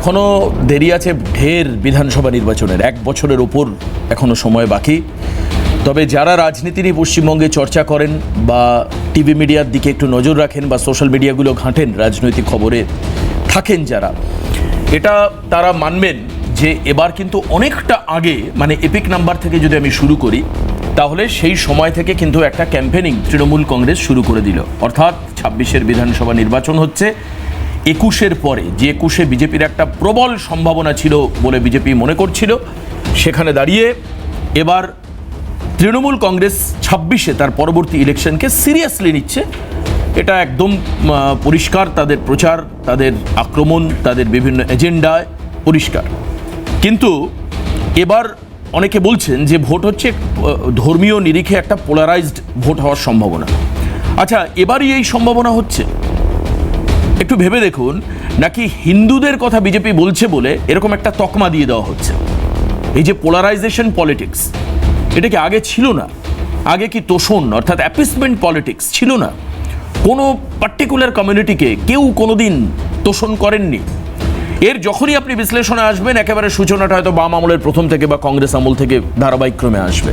এখনো দেরি আছে ঢের বিধানসভা নির্বাচনের, 1 বছরের উপর এখনো সময় বাকি। তবে যারা রাজনীতি নিয়ে পশ্চিমবঙ্গে চর্চা করেন বা টিভি মিডিয়ার দিকে একটু নজর রাখেন বা সোশ্যাল মিডিয়াগুলো ঘাঁটেন, রাজনৈতিক খবরে থাকেন যারা, এটা তারা মানবেন যে এবার কিন্তু অনেকটা আগে, মানে এপিক নাম্বার থেকে যদি আমি শুরু করি, তাহলে সেই সময় থেকে কিন্তু একটা ক্যাম্পেনিং তৃণমূল কংগ্রেস শুরু করে দিল। অর্থাৎ 26-এর বিধানসভা নির্বাচন হচ্ছে, 21-এর পরে যে 21-এ বিজেপির একটা প্রবল সম্ভাবনা ছিল বলে বিজেপি মনে করছিল, সেখানে দাঁড়িয়ে এবার তৃণমূল কংগ্রেস 26-এ তার পরবর্তী ইলেকশনকে সিরিয়াসলি নিচ্ছে। এটা একদম পরিষ্কার, তাদের প্রচার, তাদের আক্রমণ, তাদের বিভিন্ন এজেন্ডায় পরিষ্কার। কিন্তু এবার অনেকে বলছেন যে ভোট হচ্ছে ধর্মীয় নিরিখে একটা পোলারাইজড ভোট হওয়ার সম্ভাবনা। আচ্ছা, এবারই এই সম্ভাবনা হচ্ছে? একটু ভেবে দেখুন, নাকি হিন্দুদের কথা বিজেপি বলছে বলে এরকম একটা তকমা দিয়ে দেওয়া হচ্ছে? এই যে পোলারাইজেশন পলিটিক্স, এটা কি আগে ছিল না? আগে কি তোষণ অর্থাৎ অ্যাপিসমেন্ট পলিটিক্স ছিল না? কোনো পার্টিকুলার কমিউনিটিকে কেউ কোনোদিন তোষণ করেননি। এর যখনই আপনি বিশ্লেষণে আসবেন, একেবারে সূচনাটা হয়তো বাম আমলের প্রথম থেকে বা কংগ্রেস আমল থেকে ধারাবাহিকক্রমে আসবে।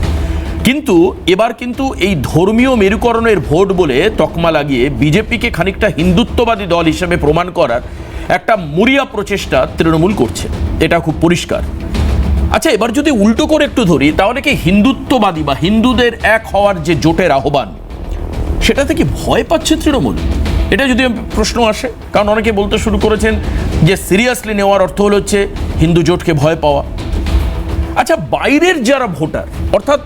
কিন্তু এবার কিন্তু এই ধর্মীয় মেরুকরণের ভোট বলে তকমা লাগিয়ে বিজেপিকে খানিকটা হিন্দুত্ববাদী দল হিসেবে প্রমাণ করার একটা মরিয়া প্রচেষ্টা তৃণমূল করছে, এটা খুব পরিষ্কার। আচ্ছা, এবার যদি উল্টো করে একটু ধরি, তাহলে কি হিন্দুত্ববাদী বা হিন্দুদের এক হওয়ার যে জোটের আহ্বান, সেটা থেকে ভয় পাচ্ছে তৃণমূল? এটা যদি প্রশ্ন আসে, কারণ অনেকে বলতে শুরু করেছেন যে সিরিয়াসলি নেওয়ার অর্থ হলো হচ্ছে হিন্দু জোটকে ভয় পাওয়া। আচ্ছা, বাইরের যারা ভোটার, অর্থাৎ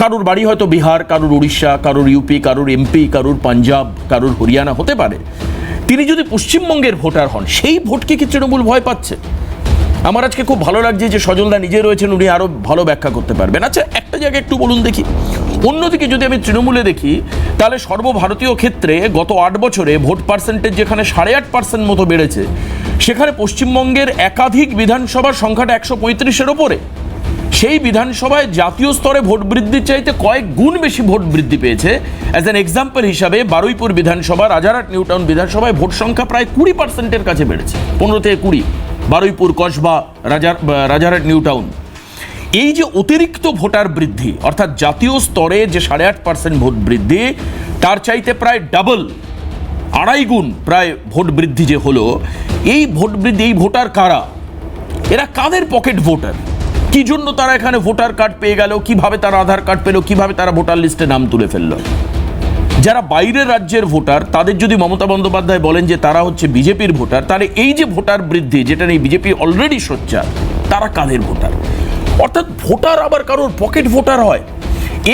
কারুর বাড়ি হয়তো বিহার, কারুর উড়িষ্যা, কারুর ইউপি, কারুর এমপি, কারুর পাঞ্জাব, কারুর হরিয়ানা হতে পারে, তিনি যদি পশ্চিমবঙ্গের ভোটার হন, সেই ভোটকে কি তৃণমূল ভয় পাচ্ছে? আমার আজকে খুব ভালো লাগছে যে সজলদা নিজে রয়েছেন, উনি আরও ভালো ব্যাখ্যা করতে পারবেন। আচ্ছা, একটা জায়গায় একটু বলুন দেখি। অন্যদিকে যদি আমি তৃণমূলে দেখি, তাহলে সর্বভারতীয় ক্ষেত্রে গত 8 বছরে ভোট পার্সেন্টেজ যেখানে 8.5% মতো বেড়েছে, সেখানে পশ্চিমবঙ্গের একাধিক বিধানসভার সংখ্যাটা 135-এর ওপরে। সেই বিধানসভায় জাতীয় স্তরে ভোট বৃদ্ধির চাইতে কয়েক গুণ বেশি ভোট বৃদ্ধি পেয়েছে। অ্যাজ অ্যান এক্সাম্পল হিসাবে বারুইপুর বিধানসভা, রাজারহাট নিউ টাউন বিধানসভায় ভোট সংখ্যা প্রায় 20%-এর কাছে বেড়েছে, 15 থেকে 20। Baruipur, Kasba, Rajarhat new town. এই যে অতিরিক্ত ভোটার বৃদ্ধি, অর্থাৎ জাতীয় স্তরে যে 8.5% ভোট বৃদ্ধি, তার চাইতে প্রায় ডাবল, 2.5 গুণ প্রায় ভোট বৃদ্ধি যে হলো, এই ভোট বৃদ্ধি, এই ভোটার কারা? এরা কাদের পকেট ভোটার? কি জন্য তারা এখানে ভোটার কার্ড পেয়ে গেল? কিভাবে তারা আধার কার্ড পেল? কিভাবে তারা ভোটার লিস্টে নাম তুলে ফেললো? যারা বাইরের রাজ্যের ভোটার, তাদের যদি মমতা বন্দ্যোপাধ্যায় বলেন যে তারা হচ্ছে বিজেপির ভোটার, তাহলে এই যে ভোটার বৃদ্ধি, যেটা নিয়ে বিজেপি অলরেডি সোচ্চার, তারা কাদের ভোটার? অর্থাৎ ভোটার আবার কারোর পকেট ভোটার হয়।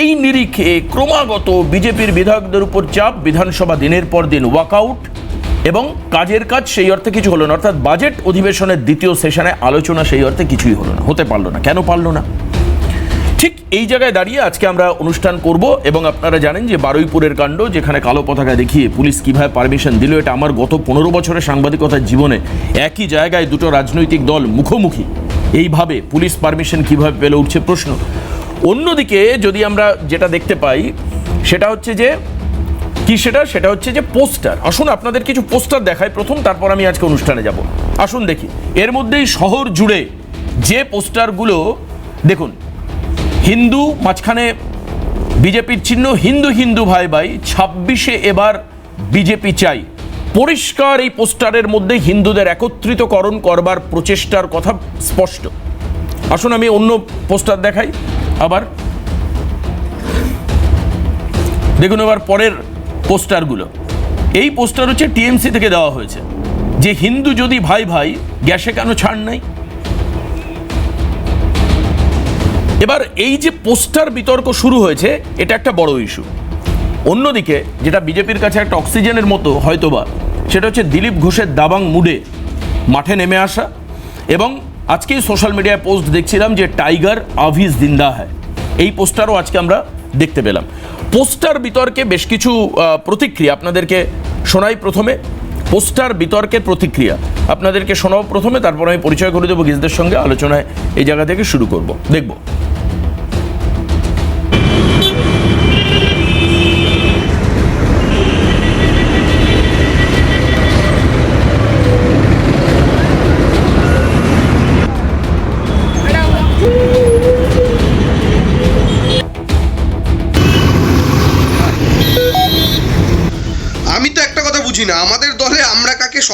এই নিরিখে ক্রমাগত বিজেপির বিধায়কদের উপর চাপ, বিধানসভা দিনের পর দিন ওয়াকআউট, এবং কাজের কাজ সেই অর্থে কিছু হলো না। অর্থাৎ বাজেট অধিবেশনের দ্বিতীয় সেশনে আলোচনা সেই অর্থে কিছুই হলো না, হতে পারলো না। কেন পারলো না? ঠিক এই জায়গায় দাঁড়িয়ে আজকে আমরা অনুষ্ঠান করব। এবং আপনারা জানেন যে বারুইপুরের কাণ্ড, যেখানে কালো পতাকা দেখিয়ে পুলিশ কীভাবে পারমিশন দিল, এটা আমার গত 15 বছরের সাংবাদিকতার জীবনে একই জায়গায় দুটো রাজনৈতিক দল মুখোমুখি, এইভাবে পুলিশ পারমিশন কীভাবে পেলে উঠছে প্রশ্ন। অন্যদিকে যদি আমরা যেটা দেখতে পাই, সেটা হচ্ছে যে কি, সেটা হচ্ছে যে পোস্টার। আসুন আপনাদের কিছু পোস্টার দেখাই প্রথম, তারপর আমি আজকে অনুষ্ঠানে যাব। আসুন দেখি, এর মধ্যেই শহর জুড়ে যে পোস্টারগুলো দেখুন, হিন্দু, মাঝখানে বিজেপির চিহ্ন, হিন্দু হিন্দু ভাই ভাই, 26-এ এবার বিজেপি চাই। পরিষ্কার এই পোস্টারের মধ্যে হিন্দুদের একত্রিতকরণ করবার প্রচেষ্টার কথা স্পষ্ট। আসুন আমি অন্য পোস্টার দেখাই আবার। দেখুন এবার পরের পোস্টারগুলো। এই পোস্টার হচ্ছে টিএমসি থেকে দেওয়া হয়েছে, যে হিন্দু যদি ভাই ভাই, গ্যাসে কেন ছাড় নাই? এবার এই যে পোস্টার বিতর্ক শুরু হয়েছে, এটা একটা বড় ইস্যু। অন্যদিকে যেটা বিজেপির কাছে একটা অক্সিজেনের মতো হয়তোবা, সেটা হচ্ছে দিলীপ ঘোষের দাবাং মুডে মাঠে নেমে আসা। এবং আজকেই সোশ্যাল মিডিয়ায় পোস্ট দেখছিলাম যে টাইগার আভিজ জিন্দা হ্যায়, এই পোস্টারও আজকে আমরা দেখতে পেলাম। পোস্টার বিতর্কে বেশ কিছু প্রতিক্রিয়া আপনাদেরকে শোনাই। প্রথমে পোস্টার বিতর্কের প্রতিক্রিয়া আপনাদেরকে শোনাবো প্রথমে, তারপর আমি পরিচয় করে দেবো গেস্টদের সঙ্গে। আলোচনায় এই জায়গা থেকে শুরু করব, দেখব।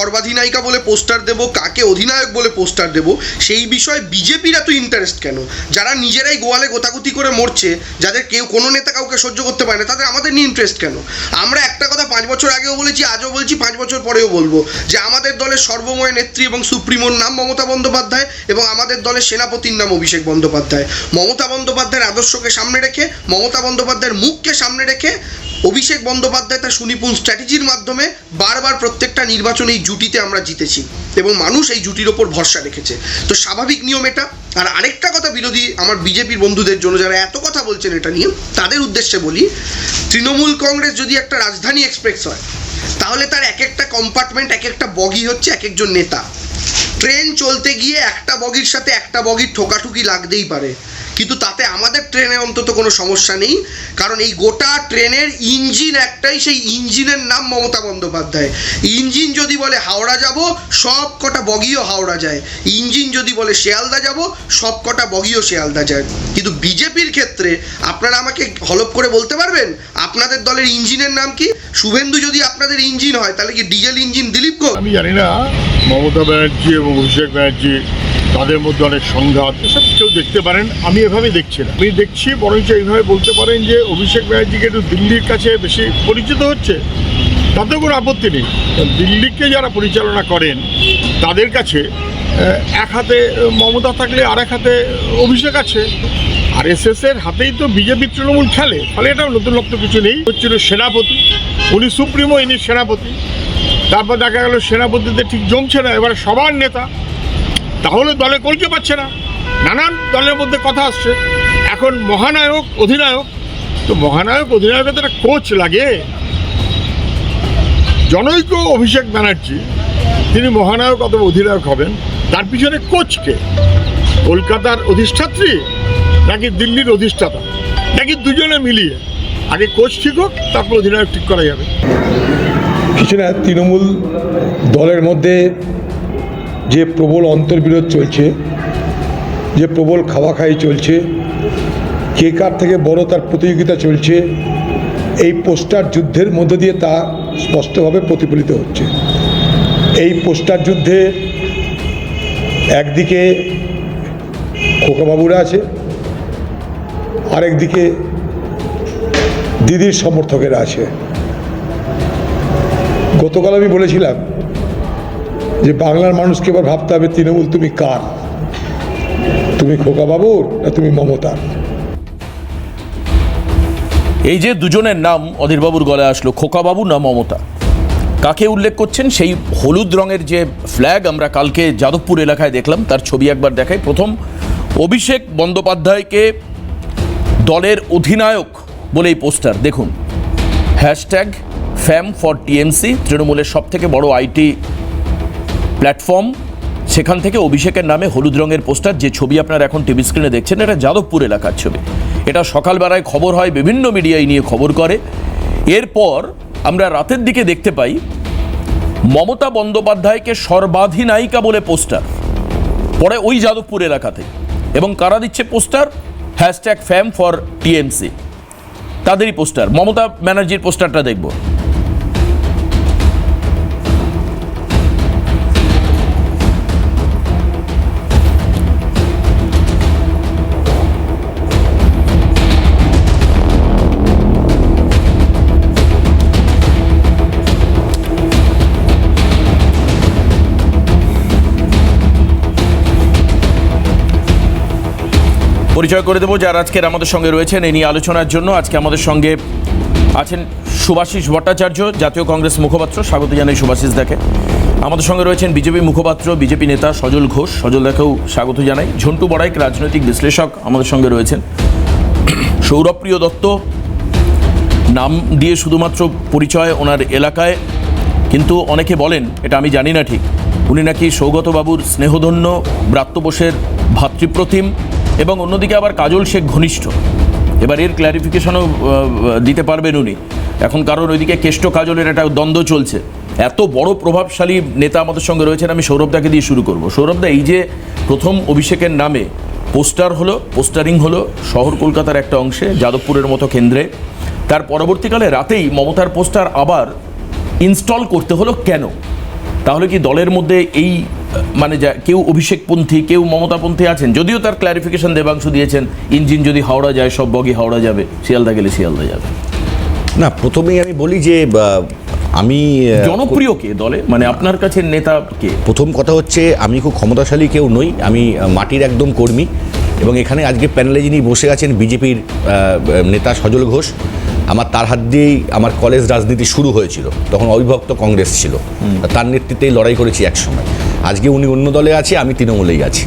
সর্বাধিনায়িকা বলে পোস্টার দেব, কাকে অধিনায়ক বলে পোস্টার দেব, সেই বিষয়ে বিজেপির এত ইন্টারেস্ট কেন? যারা নিজেরাই গোয়ালে গোতাগুতি করে মরছে, যাদের কেউ কোনো নেতা কাউকে সহ্য করতে পারে না, তাদের আমাদের নিয়ে ইন্টারেস্ট কেন? আমরা একটা কথা 5 বছর আগেও বলেছি, আজও বলছি, 5 বছর পরেও বলবো, যে আমাদের দলের সর্বময় নেত্রী এবং সুপ্রিমোর নাম মমতা বন্দ্যোপাধ্যায় এবং আমাদের দলের সেনাপতির নাম অভিষেক বন্দ্যোপাধ্যায়। মমতা বন্দ্যোপাধ্যায়ের আদর্শকে সামনে রেখে, মমতা বন্দ্যোপাধ্যায়ের মুখকে সামনে রেখে অভিষেক বন্দ্যোপাধ্যায় তার সুনিপুণ স্ট্র্যাটেজির মাধ্যমে বারবার প্রত্যেকটা নির্বাচন এই জুটিতে আমরা জিতেছি এবং মানুষ এই জুটির ওপর ভরসা রেখেছে। তো স্বাভাবিক নিয়ম এটা। আর আরেকটা কথা বিরোধী আমার বিজেপির বন্ধুদের জন্য, যারা এত কথা বলছেন এটা নিয়ে, তাদের উদ্দেশ্যে বলি, তৃণমূল কংগ্রেস যদি একটা রাজধানী এক্সপ্রেস হয়, তাহলে তার এক একটা কম্পার্টমেন্ট, এক একটা বগি হচ্ছে এক একজন নেতা। ট্রেন চলতে গিয়ে একটা বগির সাথে একটা বগির ঠোকাঠুকি লাগতেই পারে, কিন্তু তাতে আমাদের ট্রেনে অন্তত কোনো সমস্যা নেই, কারণ এই গোটা ট্রেনের ইঞ্জিন একটাই, সেই ইঞ্জিনের নাম মমতা বন্দ্যোপাধ্যায়। ইঞ্জিন যদি বলে হাওড়া যাব, সব কটা বগিও হাওড়া যায়। ইঞ্জিন যদি বলে শিয়ালদা যাব, সব কটা বগিও শিয়ালদা যায়। কিন্তু বিজেপির ক্ষেত্রে আপনারা আমাকে হলপ করে বলতে পারবেন আপনাদের দলের ইঞ্জিনের নাম কি? শুভেন্দু যদি আপনাদের ইঞ্জিন হয়, তাহলে কি ডিজেল ইঞ্জিন দিলীপ ঘোষ? আমি জানি না মমতা ব্যানার্জি এবং অভিষেক ব্যানার্জি তাদের মধ্যে অনেক সংঘাত, এসব কেউ দেখতে পারেন, আমি এভাবে দেখছি না। আমি দেখছি বরঞ্চ এইভাবে বলতে পারেন যে অভিষেক ব্যানার্জিকে একটু দিল্লির কাছে বেশি পরিচিত হচ্ছে, তাতেও কোনো আপত্তি নেই। দিল্লিকে যারা পরিচালনা করেন তাদের কাছে এক হাতে মমতা থাকলে আর এক হাতে অভিষেক আছে। আরএসএসের হাতেই তো বিজেপি তৃণমূল খেলে, ফলে এটা নতুনত্ব কিছু নেই। হচ্ছিল সেনাপতি, উনি সুপ্রিমো, ইনি সেনাপতি। তারপর দেখা গেল সেনাপতিতে ঠিক জমছে না, এবার সবার নেতা, তাহলে দলে কলকে পাচ্ছে না, নানান দলের মধ্যে কথা আসছে। এখন মহানায়ক অধিনায়ক, তো মহানায়ক অধিনায়কের তো একটা কোচ লাগে। জনৈক অভিষেক ব্যানার্জি তিনি মহানায়ক অথবা অধিনায়ক হবেন, তার পিছনে কোচকে? কলকাতার অধিষ্ঠাত্রী নাকি দিল্লির অধিষ্ঠাতা, নাকি দুজনে মিলিয়ে? আগে কোচ ঠিক হোক, তারপর অধিনায়ক ঠিক করা যাবে। কিছু না, তৃণমূল দলের মধ্যে যে প্রবল অন্তর্বিরোধ চলছে, যে প্রবল খাওয়াখাই চলছে, কে কার থেকে বড় তার প্রতিযোগিতা চলছে, এই পোস্টার যুদ্ধের মধ্যে দিয়ে তা স্পষ্টভাবে প্রতিফলিত হচ্ছে। এই পোস্টার যুদ্ধে একদিকে খোকাবাবুরা আছে, আরেকদিকে দিদির সমর্থকেরা আছে। গতকাল আমি বলেছিলাম যে বাংলার মানুষকে এবার ভাবতে হবে তৃণমূল তুমি কার, তুমি খোকাবাবুর না তুমি মমতার। এই যে দুজনের নাম অধীরবাবুর গলায় আসলো, খোকাবাবু না মমতা, কাকে উল্লেখ করছেন? সেই হলুদ রঙের যে ফ্ল্যাগ আমরা কালকে যাদবপুর এলাকায় দেখলাম, তার ছবি একবার দেখাই। প্রথম অভিষেক বন্দ্যোপাধ্যায়কে দলের অধিনায়ক বলে এই পোস্টার দেখুন, হ্যাশট্যাগ ফ্যাম ফর টিএমসি, তৃণমূলের সব থেকে বড় আইটি প্ল্যাটফর্ম, সেখান থেকে অভিষেকের নামে হলুদ রঙের পোস্টার। যে ছবি আপনারা এখন টিভি স্ক্রিনে দেখছেন, এটা যাদবপুর এলাকার ছবি। এটা সকালবেলায় খবর হয়, বিভিন্ন মিডিয়ায় নিয়ে খবর করে। এরপর আমরা রাতের দিকে দেখতে পাই মমতা বন্দ্যোপাধ্যায়কে সর্বাধিনায়িকা বলে পোস্টার পরে ওই যাদবপুর এলাকাতে। এবং কারা দিচ্ছে পোস্টার? হ্যাশট্যাগ ফ্যাম ফর টিএমসি, তাদেরই পোস্টার। মমতা ব্যানার্জির পোস্টারটা দেখব। পরিচয় করে দেবো যারা আজকের আমাদের সঙ্গে রয়েছেন এই নিয়ে আলোচনার জন্য। আজকে আমাদের সঙ্গে আছেন শুভাশিস ভট্টাচার্য, জাতীয় কংগ্রেস মুখপাত্র, স্বাগত জানাই শুভাশিস দাকে। আমাদের সঙ্গে রয়েছেন বিজেপি মুখপাত্র, বিজেপি নেতা সজল ঘোষ, সজল দাকেও স্বাগত জানাই। ঝন্টু বড়াইক, রাজনৈতিক বিশ্লেষক, আমাদের সঙ্গে রয়েছেন। সৌরভপ্রিয় দত্ত, নাম দিয়ে শুধুমাত্র পরিচয় ওনার এলাকায়, কিন্তু অনেকে বলেন, এটা আমি জানি না ঠিক, উনি নাকি সৌগতবাবুর স্নেহধন্য, ব্রাত্য বোসের ভাতৃপ্রতিম, এবং অন্যদিকে আবার কাজল শেখ ঘনিষ্ঠ। এবার এর ক্ল্যারিফিকেশনও দিতে পারবেন উনি এখন, কারণ ওইদিকে কেষ্ট কাজলের একটা দ্বন্দ্ব চলছে। এত বড় প্রভাবশালী নেতা আমাদের সঙ্গে রয়েছেন। আমি সৌরভদাকে দিয়ে শুরু করব। সৌরভদা, এই যে প্রথম অভিষেকের নামে পোস্টার হলো, পোস্টারিং হলো শহর কলকাতার একটা অংশে, যাদবপুরের মতো কেন্দ্রে, তার পরবর্তীকালে রাতেই মমতার পোস্টার আবার ইনস্টল করতে হলো কেন? তাহলে কি দলের মধ্যে এই মানে কেউ অভিষেকপন্থী কেউ মমতাপন্থী আছেন? যদিও তার ক্ল্যারিফিকেশন দেবাংশু দিয়েছেন, ইঞ্জিন যদি হাওড়া যায় সব বগি হাওড়া যাবে, শিয়ালদা গেলে শিয়ালদা যাবে। না, প্রথমেই আমি বলি যে আমি জনপ্রিয় কে দলে, মানে আপনার কাছে নেতা কে? প্রথম কথা হচ্ছে আমি খুব ক্ষমতাশালী কেউ নই, আমি মাটির একদম কর্মী। এবং এখানে আজকে প্যানেলে যিনি বসে আছেন বিজেপির নেতা সজল ঘোষ, আমার তার হাত দিয়েই আমার কলেজ রাজনীতি শুরু হয়েছিল, তখন অবিভক্ত কংগ্রেস ছিল, তার নেতৃত্বেই লড়াই করেছি একসময়। আজকে উনি অন্য দলে আছে, আমি তৃণমূলেই আছি।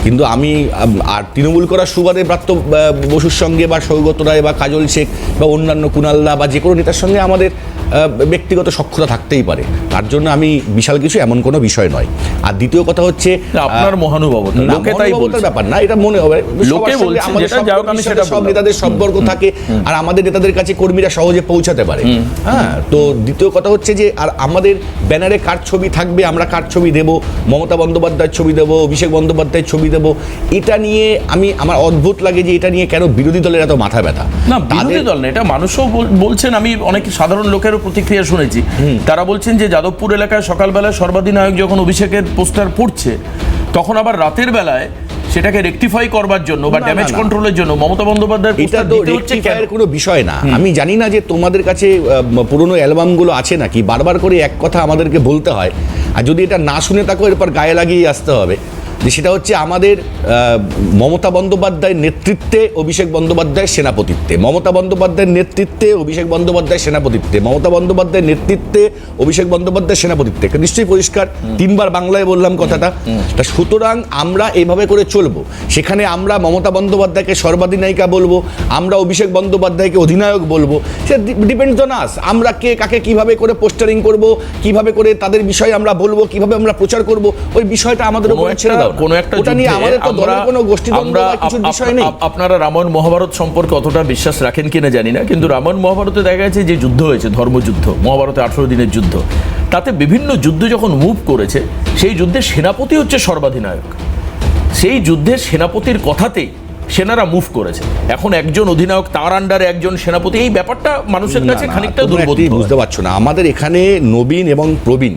কিন্তু আমি আর তৃণমূল করার সুবাদে ব্রাত্য বসুর সঙ্গে বা সৌগত রায় বা কাজল শেখ বা অন্যান্য কুণালদা বা যে কোনো নেতার সঙ্গে আমাদের ব্যক্তিগত সক্ষতা থাকতেই পারে, তার জন্য আমি বিশাল কিছু এমন কোনো বিষয় নয়। আর দ্বিতীয় কথা হচ্ছে আপনার মহানুভবতা, লোকে তাই বলছে, ব্যাপার না, এটা মনে হবে লোকে বলছে, যেটা যাও আমি সেটা সব নেতাদের সম্পর্ক থাকে আর আমাদের নেতাদের কাছে কর্মীরা সহজে পৌঁছাতে পারে। হ্যাঁ, তো দ্বিতীয় কথা হচ্ছে যে আর আমাদের ব্যানারে কার ছবি থাকবে, আমরা কার ছবি দেব, মমতা বন্দ্যোপাধ্যায়ের ছবি দেব, অভিষেক বন্দ্যোপাধ্যায়ের ছবি দেব, এটা নিয়ে আমার অদ্ভুত লাগে যে এটা নিয়ে কেন বিরোধী দলের এত মাথা ব্যথা। না, বিরোধী দল না, এটা মানুষও বলছেন। আমি অনেক সাধারণ লোকেরও প্রতিক্রিয়া শুনেছি, তারা বলছেন যে যাদবপুর এলাকায় সকালবেলায় সর্বাধিনায়ক যখন অভিষেকের পোস্টার পড়ছে, তখন আবার রাতের বেলায় সেটাকে রেকটিফাই করবার জন্য বা ড্যামেজ কন্ট্রোলের জন্য মমতা বন্দ্যোপাধ্যায়ের এটা তো রেকটিফাইয়ের কোনো বিষয় না। আমি জানি না যে তোমাদের কাছে পুরনো অ্যালবামগুলো আছে নাকি, বারবার করে এক কথা আমাদেরকে বলতে হয়, আর যদি এটা না শুনে থাকো এরপর গায়ে লাগিয়ে আসতে হবে যে সেটা হচ্ছে আমাদের মমতা বন্দ্যোপাধ্যায়ের নেতৃত্বে অভিষেক বন্দ্যোপাধ্যায়ের সেনাপতিত্বে, মমতা বন্দ্যোপাধ্যায়ের নেতৃত্বে অভিষেক বন্দ্যোপাধ্যায়ের সেনাপতিত্বে, মমতা বন্দ্যোপাধ্যায়ের নেতৃত্বে অভিষেক বন্দ্যোপাধ্যায়ের সেনাপতিত্বে, নিশ্চয়ই পরিষ্কার, 3 বার বাংলায় বললাম কথাটা। তা সুতরাং আমরা এইভাবে করে চলবো। সেখানে আমরা মমতা বন্দ্যোপাধ্যায়কে সর্বাধিনায়িকা বলবো, আমরা অভিষেক বন্দ্যোপাধ্যায়কে অধিনায়ক বলবো, সে ডিপেন্ডস অন আস। আমরা কে কাকে কিভাবে করে পোস্টারিং করব, কিভাবে করে তাদের বিষয়ে আমরা বলবো, কিভাবে আমরা প্রচার করব, ওই বিষয়টা আমাদের উপরে ছেড়ে দাও। কোনো একটা ওটা নিয়ে আমাদের তো দলের কোনো গোষ্ঠীদ্বন্দ্ব বা কিছু বিষয় নেই। আপনারা রামায়ণ মহাভারত সম্পর্কে অতটা বিশ্বাস রাখেন কিনা জানি না, কিন্তু রামায়ণ মহাভারতে দেখা গেছে যে যুদ্ধ হয়েছে, ধর্মযুদ্ধ, মহাভারতে 18 দিনের যুদ্ধ, তাতে বিভিন্ন যুদ্ধ যখন মুভ করেছে, সেই যুদ্ধে সেনাপতি হচ্ছে সর্বাধিনায়ক। সেই যুদ্ধের সেনাপতির কথাতেই সেনারা মুভ করেছে। এখন একজন অধিনায়ক, তার আন্ডারে একজন সেনাপতি, এই ব্যাপারটা মানুষের কাছে খানিকটা দুর্বোধ্য। বুঝতে পারছো না, আমাদের এখানে নবীন এবং প্রবীণ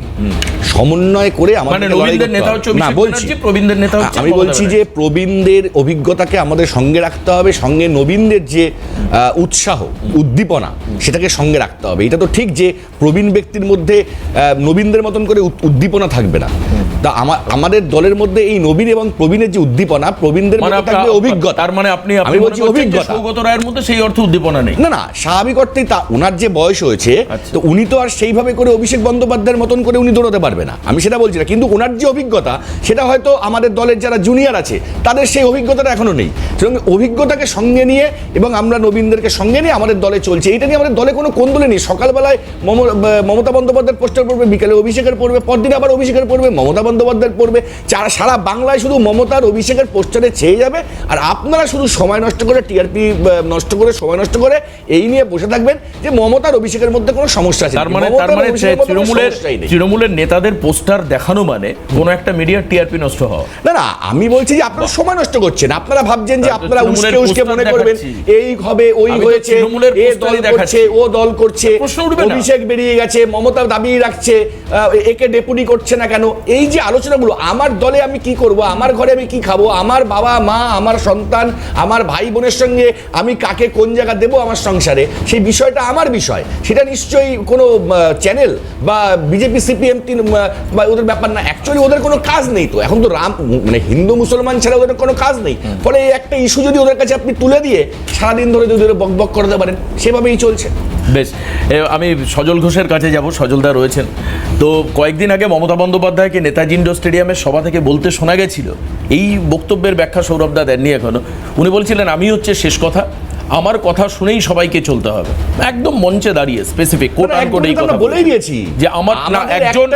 সমন্বয় করে আমাদের নবীনদের নেতা হচ্ছে অভিষেক ব্যানার্জি, প্রবীণদের নেতা হচ্ছে আমি বলছি যে প্রবীণদের অভিজ্ঞতাকে আমাদের সঙ্গে রাখতে হবে, সঙ্গে নবীনদের যে উৎসাহ উদ্দীপনা সেটাকে সঙ্গে রাখতে হবে। এটা তো ঠিক যে প্রবীণ ব্যক্তির মধ্যে নবীনদের মতন করে উদ্দীপনা থাকবে না। তা আমাদের দলের মধ্যে এই নবীন এবং প্রবীণের যে উদ্দীপনা, প্রবীণদের মধ্যে থাকবে অভিজ্ঞতা। তার মানে আপনি বলছি অভিজ্ঞতা, সৌগত রায়ের মধ্যে সেই অর্থ উদ্দীপনা নেই। না, স্বাভাবিক অর্থেই তা ওনার যে বয়স হয়েছে, তো উনি তো আর সেইভাবে করে অভিষেক বন্দ্যোপাধ্যায়ের মতন করে উনি দৌড়াতে পারবে না, আমি সেটা বলছি না। কিন্তু ওনার যে অভিজ্ঞতা, সেটা হয়তো আমাদের দলের যারা জুনিয়র আছে তাদের সেই অভিজ্ঞতাটা এখনো নেই। সুতরাং অভিজ্ঞতাকে সঙ্গে নিয়ে এবং আমরা নবীনদেরকে সঙ্গে নিয়ে আমাদের দলে চলছে। এইটা নিয়ে আমাদের দলে কোনো কোন্দলে নেই। সকালবেলায় মমতা বন্দ্যোপাধ্যায়ের পোস্টার পড়বে, বিকেলে অভিষেকের পড়বে, পরদিন আবার অভিষেকের পড়বে, মমতা বন্দ্যোপাধ্যায়ের পড়বে, সারা বাংলায় শুধু মমতার অভিষেকের পোস্টারে ছেয়ে যাবে। আর আপনারা শুধু সময় নষ্ট করে, টিআরপি নষ্ট করে, সময় নষ্ট করে এই নিয়ে বসে থাকবেন যে মমতার অভিষেকের মধ্যে কোনো সমস্যা আছে। তার মানে তৃণমূলের নেতাদের পোস্টার দেখানো মানে কোন একটা মিডিয়ার টিআরপি নষ্ট হওয়া। না, আমি বলছি যে আপনারা সময় নষ্ট করছেন। আপনারা ভাবছেন যে আপনারা উস্কে মনে করবেন এই হবে, ওই হয়েছে, এ দল করছে, ও দল করছে, অভিষেক বেরিয়ে গেছে, মমতা দাবি রাখছে, একে ডেপুটি করছে না কেন, এই যে আলোচনাগুলো, আমার দলে আমি কি করব, আমার ঘরে আমি কি খাবো, আমার বাবা মা, আমার সন্তান, আমার ভাই বোনের সঙ্গে আমি কাকে কোন জায়গা দেবো আমার সংসারে, সেই বিষয়টা আমার বিষয়। সেটা নিশ্চয়ই কোনো চ্যানেল বা বিজেপি সিপিএম বা ওদের ব্যাপার না। অ্যাকচুয়ালি ওদের কোনো কাজ নেই তো, এখন তো মানে হিন্দু মুসলমান ছাড়া ওদের কোনো কাজ নেই। ফলে এই একটা ইস্যু যদি ওদের কাছে আপনি তুলে দিয়ে সারাদিন ধরে যদি ওদের বক বক করতে পারেন, সেভাবেই চলছে। বেশ, আমি সজল ঘোষের কাছে যাব। সজলদা রয়েছেন তো। কয়েকদিন আগে মমতা বন্দ্যোপাধ্যায়কে নেতাজি ইন্ডোর স্টেডিয়ামের সভা থেকে বলতে শোনা গেছিল, এই বক্তব্যের ব্যাখ্যা সৌরভদা দেননি এখনো। উনি বলছিলেন আমি হচ্ছে শেষ কথা, আমার কথা শুনেই সবাইকে চলতে হবে। একদম মঞ্চে দাঁড়িয়ে স্পেসিফিক কোট আন কোট এই কথা বলেই দিয়েছি যে আমার না একজন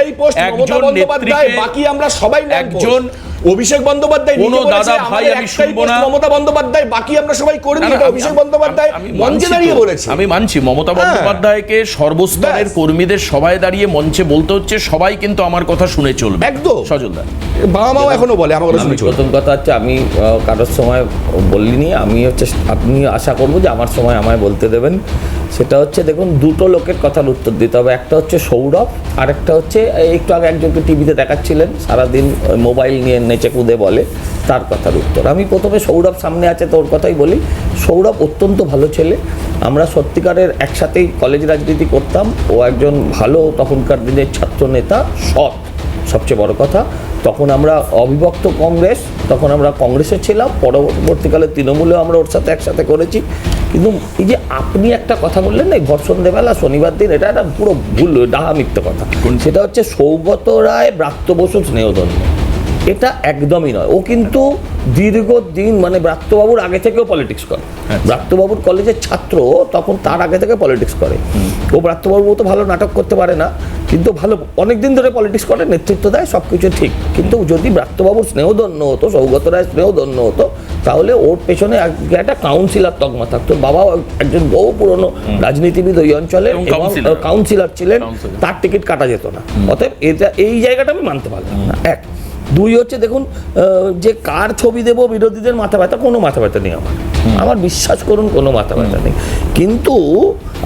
নেত্রীকে, বাকি আমরা সবাই একজন অভিষেক বন্দ্যোপাধ্যায় কোনো দাদা ভাই আমি শুনবো না, মমতা বন্দ্যোপাধ্যায় বাকি আমরা সবাই কর্মী, এটা অভিষেক বন্দ্যোপাধ্যায় মঞ্চে দাঁড়িয়ে বলেছে। আমি মানছি মমতা বন্দ্যোপাধ্যায়কে সর্বস্তরের কর্মীদের সবাই দাঁড়িয়ে মঞ্চে বলতে হচ্ছে সবাই কিন্তু আমার কথা শুনে চলবে। একদম সজলদা বাবা মাও এখনো বলে, আমার কথা আমি শুনে চলবে। প্রথম কথা হচ্ছে আমি কারোর সময় বলিনি, আমি হচ্ছে আপনি আশা করবো যে আমার সময় আমায় বলতে দেবেন। সেটা হচ্ছে দেখুন, দুটো লোকের কথার উত্তর দিতে হবে। একটা হচ্ছে সৌরভ, আর একটা হচ্ছে একটু আগে একজনকে টিভিতে দেখাচ্ছিলেন সারাদিন মোবাইল নিয়ে নেচে কুদে বলে, তার কথার উত্তর। আমি প্রথমে সৌরভ সামনে আছে তোর কথাই বলি। সৌরভ অত্যন্ত ভালো ছেলে, আমরা সত্যিকারের একসাথেই কলেজ রাজনীতি করতাম। ও একজন ভালো তখনকার দিনের ছাত্র নেতা, সৎ, সবচেয়ে বড় কথা। তখন আমরা অবিভক্ত কংগ্রেস, তখন আমরা কংগ্রেসে ছিলাম, পরবর্তীকালে তৃণমূলেও আমরা ওর সাথে একসাথে করেছি। কিন্তু এই যে আপনি একটা কথা বললেন না, এই ভর সন্ধেবেলা শনিবার দিন, এটা একটা পুরো ভুল, ডাহা মিথ্যে কথা। সেটা হচ্ছে সৌগত রায় ব্রাত্য বসু স্নেহধন্য, এটা একদমই নয়। ও কিন্তু দীর্ঘদিন মানে ব্রাত্যবাবুর আগে থেকেও পলিটিক্স করে। ব্রাত্যবাবুর কলেজের ছাত্র, তখন তার আগে থেকে পলিটিক্স করে। ও ব্রাত্যবাবু তো ভালো নাটক করতে পারে না, কিন্তু ভালো অনেক দিন ধরে পলিটিক্স করে, নেতৃত্ব দেয়, সব কিছু ঠিক। কিন্তু যদি ব্রাত্যবাবুর স্নেহধন্য হতো, সৌগত রায় স্নেহধন্য হতো, তাহলে ওর পেছনে একটা কাউন্সিলর তকমা থাকতো। বাবাও একজন বহু পুরনো রাজনীতিবিদ ওই অঞ্চলে, এবং কাউন্সিলর ছিলেন, তার টিকিট কাটা যেত না। অতএব এটা এই জায়গাটা আমি মানতে পারলাম না। এক, দুই হচ্ছে দেখুন, যে কার ছবি দেবো বিরোধীদের মাথা ব্যথা, কোনো মাথা ব্যথা নেই আমার বিশ্বাস করুন, কোনো মাথা ব্যথা নেই। কিন্তু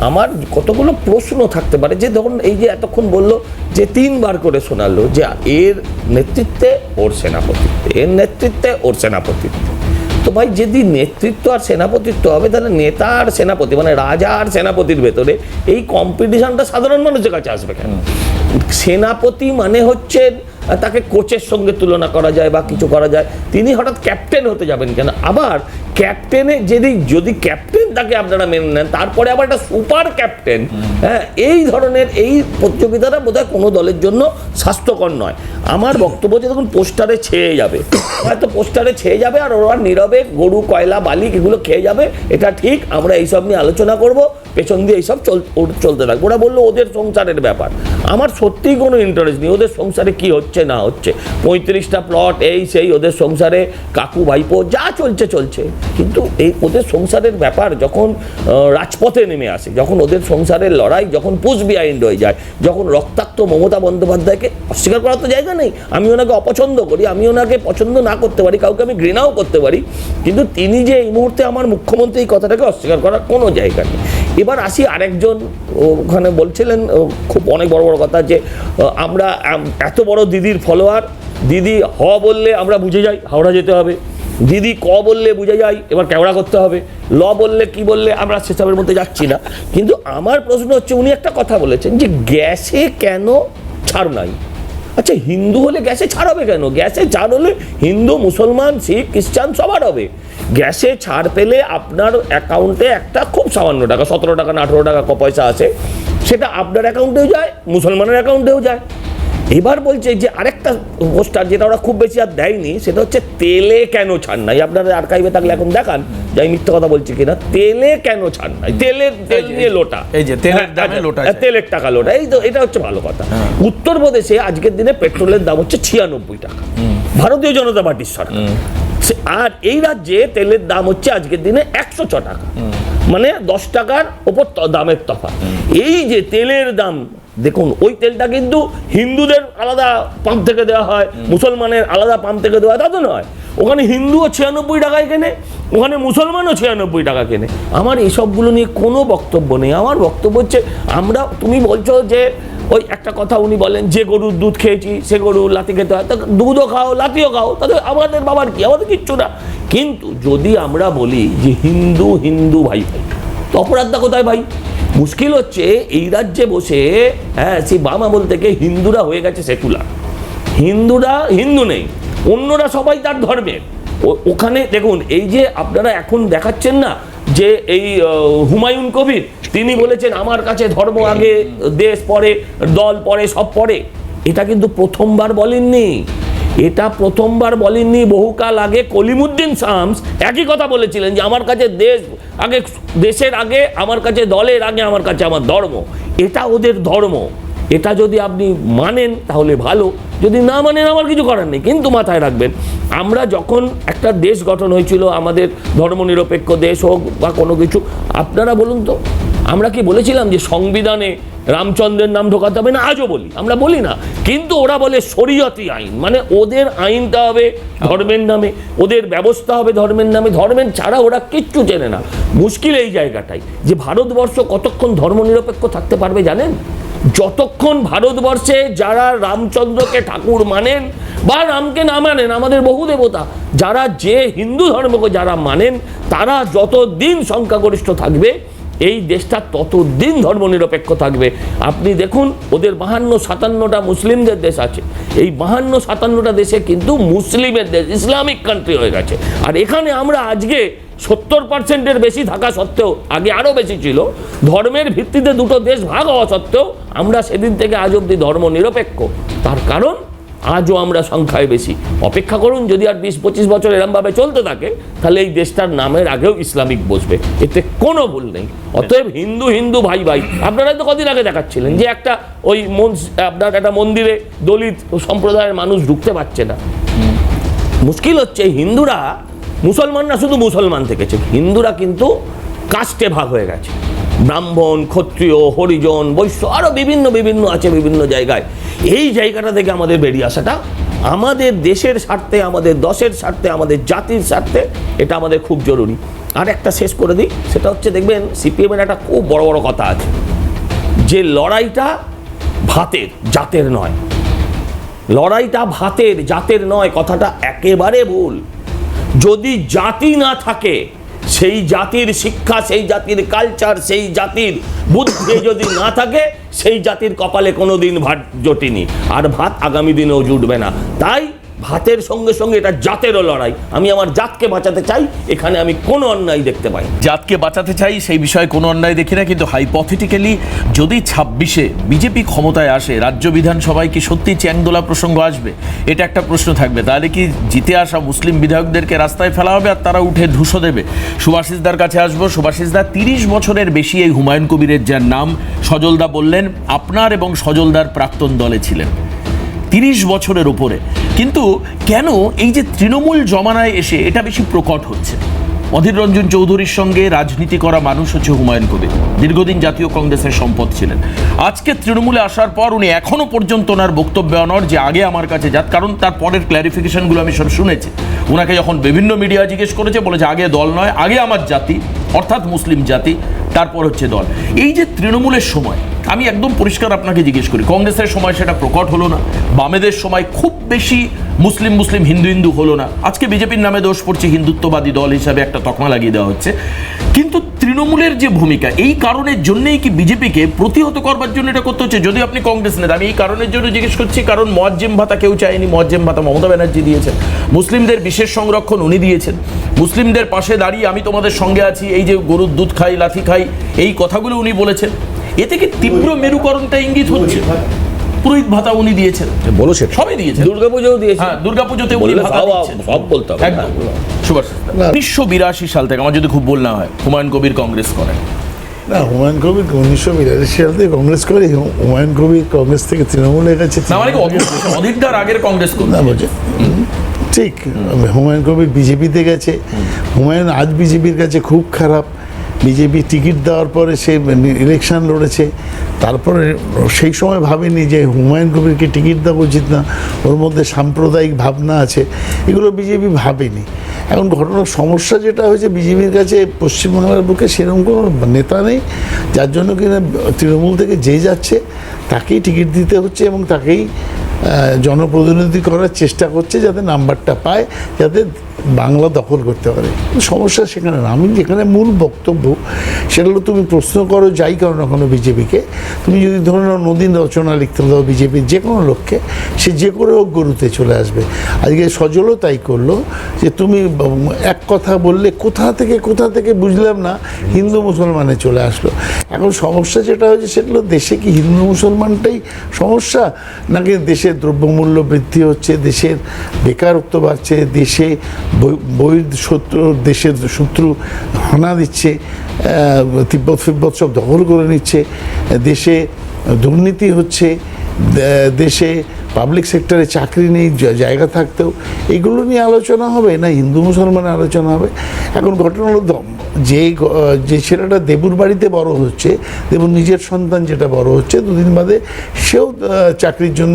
আমার কতগুলো প্রশ্ন থাকতে পারে, যে ধরুন এই যে এতক্ষণ বললো যে 3 বার করে শোনালো যে এর নেতৃত্বে ওর সেনাপতিত্বে, এর নেতৃত্বে ওর সেনাপতিত্বে। তো ভাই যদি নেতৃত্ব আর সেনাপতিত্ব হবে, তাহলে নেতা আর সেনাপতি মানে রাজা আর সেনাপতির ভেতরে এই কম্পিটিশনটা সাধারণ মানুষের কাছে আসবে কেন? সেনাপতি মানে হচ্ছে তাকে কোচের সঙ্গে তুলনা করা যায় বা কিছু করা যায়, তিনি হঠাৎ ক্যাপ্টেন হতে যাবেন কেন? আবার ক্যাপ্টেনে যদি ক্যাপ্টেন তাকে আপনারা মেনে নেন, তারপরে আবার একটা সুপার ক্যাপ্টেন, হ্যাঁ, এই ধরনের এই প্রতিযোগিতাটা বোধহয় কোনো দলের জন্য স্বাস্থ্যকর নয়। আমার বক্তব্য যে দেখুন পোস্টারে ছেয়ে যাবে, হয়তো পোস্টারে ছেয়ে যাবে, আর ওরা নীরবে গরু কয়লা বালি এগুলো খেয়ে যাবে, এটা ঠিক। আমরা এইসব নিয়ে আলোচনা করব, পেছন দিয়ে এইসব চলতে থাকবে। ওরা বললো ওদের সংসারের ব্যাপার, আমার সত্যিই কোনো ইন্টারেস্ট নেই ওদের সংসারে কি হচ্ছে না হচ্ছে। 35টা প্লট এই সেই, ওদের সংসারে কাকু ভাইপো যা চলছে। কিন্তু এই ওদের সংসারের ব্যাপার যখন রাজপথে নেমে আসে, যখন ওদের সংসারের লড়াই যখন পুশ বিহাইন্ড হয়ে যায়, যখন রক্তাক্ত মমতা বন্দ্যোপাধ্যায়কে অস্বীকার করার তো জায়গা নেই। আমি ওনাকে অপছন্দ করি, আমি ওনাকে পছন্দ না করতে পারি, কাউকে আমি ঘৃণাও করতে পারি, কিন্তু তিনি যে এই মুহূর্তে আমার মুখ্যমন্ত্রী, এই কথাটাকে অস্বীকার করার কোনো জায়গা নেই। এবার আসি আরেকজন, ওখানে বলছিলেন খুব অনেক বড় বড় কথা, যে আমরা এত বড় দিদির ফলোয়ার, দিদি হ বললে আমরা বুঝে যাই হাওড়া যেতে হবে, দিদি ক বললে বুঝে যাই এবার কেওড়া করতে হবে, ল বললে কি বললে আমরা সেসবের মধ্যে যাচ্ছি না। কিন্তু আমার প্রশ্ন হচ্ছে, উনি একটা কথা বলেছেন যে গ্যাসে কেন ছাড় নাই। আচ্ছা, হিন্দু হলে গ্যাসে ছাড় হবে কেন? গ্যাসে ছাড় হলে হিন্দু, মুসলমান, শিখ, খ্রিস্টান সবার হবে। গ্যাসে ছাড় পেলে আপনার অ্যাকাউন্টে একটা খুব সামান্য টাকা, 17 টাকা না 18 টাকা পয়সা আছে, সেটা আপনার অ্যাকাউন্টেও যায়, মুসলমানের অ্যাকাউন্টেও যায়। এবার বলছে যে আরেকটা পোস্টার যেটা ওরা খুব বেশি আর দেয়নি, সেটা হচ্ছে তেলে কেন ছাড় নাই। আপনারা আর্কাইভে থাকলে এখন দেখান যে আমি মিথ্যা কথা বলছি কিনা। তেলে কেন ছাড় নাই? তেল নিয়ে লোটা, এই যে তেলের দামে লোটা, তেলের টাকা লোটা, এই তো এটা হচ্ছে ভালো কথা। উত্তরপ্রদেশে আজকের দিনে পেট্রোলের দাম হচ্ছে 96 টাকা, ভারতীয় জনতা পার্টির সরকার। আর এই রাজ্যে তেলের দাম হচ্ছে আজকের দিনে 106 টাকা, মানে 10 টাকার ওপর দামের তফাৎ। এই যে তেলের দাম দেখুন, ওই তেলটা কিন্তু হিন্দুদের আলাদা পাম্প থেকে দেওয়া হয়, মুসলমানের আলাদা পাম্প থেকে দেওয়া হয়, তা তো নয়। ওখানে হিন্দুও 96 টাকায় কেনে, ওখানে মুসলমানও 96 টাকা কেনে। আমার এইসবগুলো নিয়ে কোনো বক্তব্য নেই। আমার বক্তব্য হচ্ছে, তুমি বলছো যে ওই একটা কথা উনি বলেন যে গরুর দুধ খেয়েছি সে গরু লাথি খেতে হয়, তা দুধও খাও লাথিও খাও, তাতে আমাদের বাবার কি, আমাদের কিচ্ছু না। কিন্তু যদি আমরা বলি যে হিন্দু হিন্দু ভাই ভাই, তো অপরাধটা কোথায় ভাই? মুশকিল হচ্ছে এই রাজ্যে বসে, হ্যাঁ, সেই বাম আমল থেকে হিন্দুরা হয়ে গেছে সেকুলার, হিন্দুরা হিন্দু নেই, অন্যরা সবাই তার ধর্মের। ওখানে দেখুন, এই যে আপনারা এখন দেখাচ্ছেন না যে এই হুমায়ুন কবির, তিনি বলেছেন আমার কাছে ধর্ম আগে, দেশ পরে, দল পরে, সব পরে। এটা কিন্তু প্রথমবার বলেননি, এটা প্রথমবার বলেননি। বহুকাল আগে কলিমুদ্দিন শামস একই কথা বলেছিলেন যে আমার কাছে দেশ আগে, দেশের আগে আমার কাছে, দলের আগে আমার কাছে আমার ধর্ম। এটা ওদের ধর্ম। এটা যদি আপনি মানেন তাহলে ভালো, যদি না মানেন আমার কিছু করার নেই। কিন্তু মাথায় রাখবেন, আমরা যখন একটা দেশ গঠন হয়েছিল, আমাদের ধর্মনিরপেক্ষ দেশ হোক বা কোনো কিছু, আপনারা বলুন তো, আমরা কি বলেছিলাম যে সংবিধানে রামচন্দ্রের নাম ঢোকাতে হবে না? আজও বলি, আমরা বলি না, কিন্তু ওরা বলে শরীয়তি আইন, মানে ওদের আইনটা হবে ধর্মের নামে, ওদের ব্যবস্থা হবে ধর্মের নামে, ধর্মের ছাড়া ওরা কিচ্ছু চেনে না। মুশকিল এই জায়গাটাই যে ভারতবর্ষ কতক্ষণ ধর্মনিরপেক্ষ থাকতে পারবে জানেন? যতক্ষণ ভারতবর্ষে যারা রামচন্দ্রকে ঠাকুর মানেন বা রামকে না মানেন, আমাদের বহু দেবতা, যারা যে হিন্দু ধর্মকে যারা মানেন, তারা যতদিন সংখ্যাগরিষ্ঠ থাকবে এই দেশটা ততদিন ধর্মনিরপেক্ষ থাকবে। আপনি দেখুন ওদের 52-57টা মুসলিমদের দেশ আছে, এই 52-57টা দেশে কিন্তু মুসলিমের দেশ, ইসলামিক কান্ট্রি হয়ে গেছে। আর এখানে আমরা আজকে 70%-এর বেশি থাকা সত্ত্বেও, আগে আরও বেশি ছিল, ধর্মের ভিত্তিতে দুটো দেশ ভাগ হওয়া সত্ত্বেও আমরা সেদিন থেকে আজ অবধি ধর্মনিরপেক্ষ। তার কারণ আজও আমরা সংখ্যায় বেশি। অপেক্ষা করুন, যদি আর 20-25 বছর এরমভাবে চলতে থাকে, তাহলে এই দেশটার নামের আগেও ইসলামিক বসবে, এতে কোনো ভুল নেই। অতএব হিন্দু হিন্দু ভাই ভাই, আপনারা তো কদিন আগে দেখাচ্ছিলেন যে একটা ওই আপনার একটা মন্দিরে দলিত সম্প্রদায়ের মানুষ ঢুকতে পারছে না। মুশকিল হচ্ছে হিন্দুরা, মুসলমানরা শুধু মুসলমান থেকেছে, হিন্দুরা কিন্তু কাস্টে ভাগ হয়ে গেছে, ব্রাহ্মণ, ক্ষত্রিয়, হরিজন, বৈশ্য, আরও বিভিন্ন বিভিন্ন আছে বিভিন্ন জায়গায়। এই জায়গাটা থেকে আমাদের বেরিয়ে আসাটা আমাদের দেশের স্বার্থে, আমাদের দশের স্বার্থে, আমাদের জাতির স্বার্থে এটা আমাদের খুব জরুরি। আর একটা শেষ করে দিই, সেটা হচ্ছে দেখবেন সিপিএমের একটা খুব বড় বড় কথা আছে যে লড়াইটা ভাতের, জাতের নয়। লড়াইটা ভাতের, জাতের নয়, কথাটা একেবারে ভুল। যদি জাতি না থাকে, সেই জাতির শিক্ষা, সেই জাতির কালচার, সেই জাতির বুদ্ধি যদি না থাকে, সেই জাতির কপালে কোনোদিন ভাত জোটেনি, আর ভাত আগামী দিনেও জুটবে না। তাই ভাতের সঙ্গে সঙ্গে এটা জাতেরও লড়াই। আমি আমার জাতকে বাঁচাতে চাই, এখানে আমি কোনো অন্যায় দেখতে পাই। জাতকে বাঁচাতে চাই সেই বিষয়ে কোনো অন্যায় দেখি না, কিন্তু হাইপথেটিক্যালি যদি 26-এ বিজেপি ক্ষমতায় আসে, রাজ্য বিধানসভায় কি সত্যি চ্যাংদোলা প্রসঙ্গ আসবে? এটা একটা প্রশ্ন থাকবে। তাহলে কি জিতে আসা মুসলিম বিধায়কদেরকে রাস্তায় ফেলা হবে আর তারা উঠে ধুসো দেবে? সুভাষিসদার কাছে আসবো। সুভাষিসদা, 30 বছরের বেশি এই হুমায়ুন কবিরের যার নাম সজলদা বললেন, আপনার এবং সজলদার প্রাক্তন দলে ছিলেন 30 বছরের উপরে, কিন্তু কেন এই যে তৃণমূল জমানায় এসে এটা বেশি প্রকট হচ্ছে? অধীর রঞ্জন চৌধুরীর সঙ্গে রাজনীতি করা মানুষ হচ্ছে হুমায়ুন কবির, দীর্ঘদিন জাতীয় কংগ্রেসের সম্পদ ছিলেন। আজকে তৃণমূলে আসার পর উনি এখনো পর্যন্ত ওনার বক্তব্য অনর যে আগে আমার কাছে জাত, কারণ তার পরের ক্ল্যারিফিকেশনগুলো আমি সব শুনেছি। ওনাকে যখন বিভিন্ন মিডিয়া জিজ্ঞেস করেছে, বলেছে আগে দল নয়, আগে আমার জাতি, অর্থাৎ মুসলিম জাতি, তারপর হচ্ছে দল। এই যে তৃণমূলের সময়, আমি একদম পরিষ্কার আপনাকে জিজ্ঞেস করি, কংগ্রেসের সময় সেটা প্রকট হলো না, বামেদের সময় খুব বেশি মুসলিম মুসলিম হিন্দু হিন্দু হলো না, আজকে বিজেপির নামে দোষ পড়ছে, হিন্দুত্ববাদী দল হিসাবে একটা তকমা লাগিয়ে দেওয়া হচ্ছে। কিন্তু তৃণমূলের যে ভূমিকা, এই কারণের জন্যই কি বিজেপিকে প্রতিহত করবার জন্য এটা করতে হচ্ছে? যদি আপনি কংগ্রেস নেতা, আমি এই কারণের জন্য জিজ্ঞেস করছি, কারণ মুয়াজ্জেম ভাতা কেউ চায়নি, মুয়াজ্জেম ভাতা মমতা ব্যানার্জি দিয়েছেন, মুসলিমদের বিশেষ সংরক্ষণ উনি দিয়েছেন, মুসলিমদের পাশে দাঁড়িয়ে আমি তোমাদের সঙ্গে আছি, এই যে গরুর দুধ খাই, লাথি খাই, এই কথাগুলো উনি বলেছেন। এ থেকে তীব্র মেরুকরণটা ইঙ্গিত হচ্ছে। পুরোহিত ভাতা উনি দিয়েছেন, বলেছে সবই দিয়েছেন, দুর্গাপুজোও দিয়েছে, হ্যাঁ দুর্গাপুজোতে উনি ভাতা দিচ্ছেন, সব বলতে হবে একদম। সুভাষ, 1982 সাল থেকে, আমার যদি খুব ভুল না হয়, হুমায়ুন কবির কংগ্রেস করেন। না, হুমায়ুন কবির 1982 সাল থেকে কংগ্রেস করে, হুমায়ুন কবির কংগ্রেস থেকে তৃণমূলে গেছে। না মানে অধীরদার আগের কংগ্রেস করতেন। না বলছে ঠিক, হুমায়ুন কবির বিজেপিতে গেছে। হুমায়ুন আজ বিজেপির কাছে খুব খারাপ। বিজেপি টিকিট দেওয়ার পরে সে ইলেকশন লড়েছে, তারপরে সেই সময় ভাবেনি যে হুমায়ুন কবিরকে টিকিট দেওয়া উচিত না, ওর মধ্যে সাম্প্রদায়িক ভাবনা আছে, এগুলো বিজেপি ভাবেনি। এখন ঘটনার সমস্যা যেটা হয়েছে, বিজেপির কাছে পশ্চিমবাংলার বুকে সেরকম কোনো নেতা নেই, যার জন্য কিনা তৃণমূল থেকে যে যাচ্ছে তাকেই টিকিট দিতে হচ্ছে এবং তাকেই জনপ্রতিনিধি করার চেষ্টা করছে, যাতে নাম্বারটা পায়, যাতে বাংলা দখল করতে পারে। সমস্যা সেখানে না। আমি যেখানে মূল বক্তব্য সেটা হলো, তুমি প্রশ্ন করো যাই করো না কোনো বিজেপিকে, তুমি যদি ধরে নাও নদীন রচনা লিখতে দাও বিজেপির যে কোনো লোককে, সে যে করে হোক গরুতে চলে আসবে। আজকে সজলও তাই করলো, যে তুমি এক কথা বললে কোথা থেকে বুঝলাম না, হিন্দু মুসলমানে চলে আসলো। এখন সমস্যা যেটা হয়েছে সেটা হলো, দেশে কি হিন্দু মুসলমানটাই সমস্যা, নাকি দেশের দ্রব্যমূল্য বৃদ্ধি হচ্ছে, দেশের বেকারত্ব বাড়ছে, দেশে দেশের শত্রু হানা দিচ্ছে, তিব্বত ফিব্বত সব দখল করে নিচ্ছে, দেশে দুর্নীতি হচ্ছে, দেশে পাবলিক সেক্টরে চাকরি নেই, জায়গা থাকতেও, এগুলো নিয়ে আলোচনা হবে না হিন্দু মুসলমানের আলোচনা হবে? এখন ঘটনা হলো যে ছেলেটা দেবুর বাড়িতে বড় হচ্ছে, দেবুর নিজের সন্তান যেটা বড় হচ্ছে, দুদিন বাদে সেও চাকরির জন্য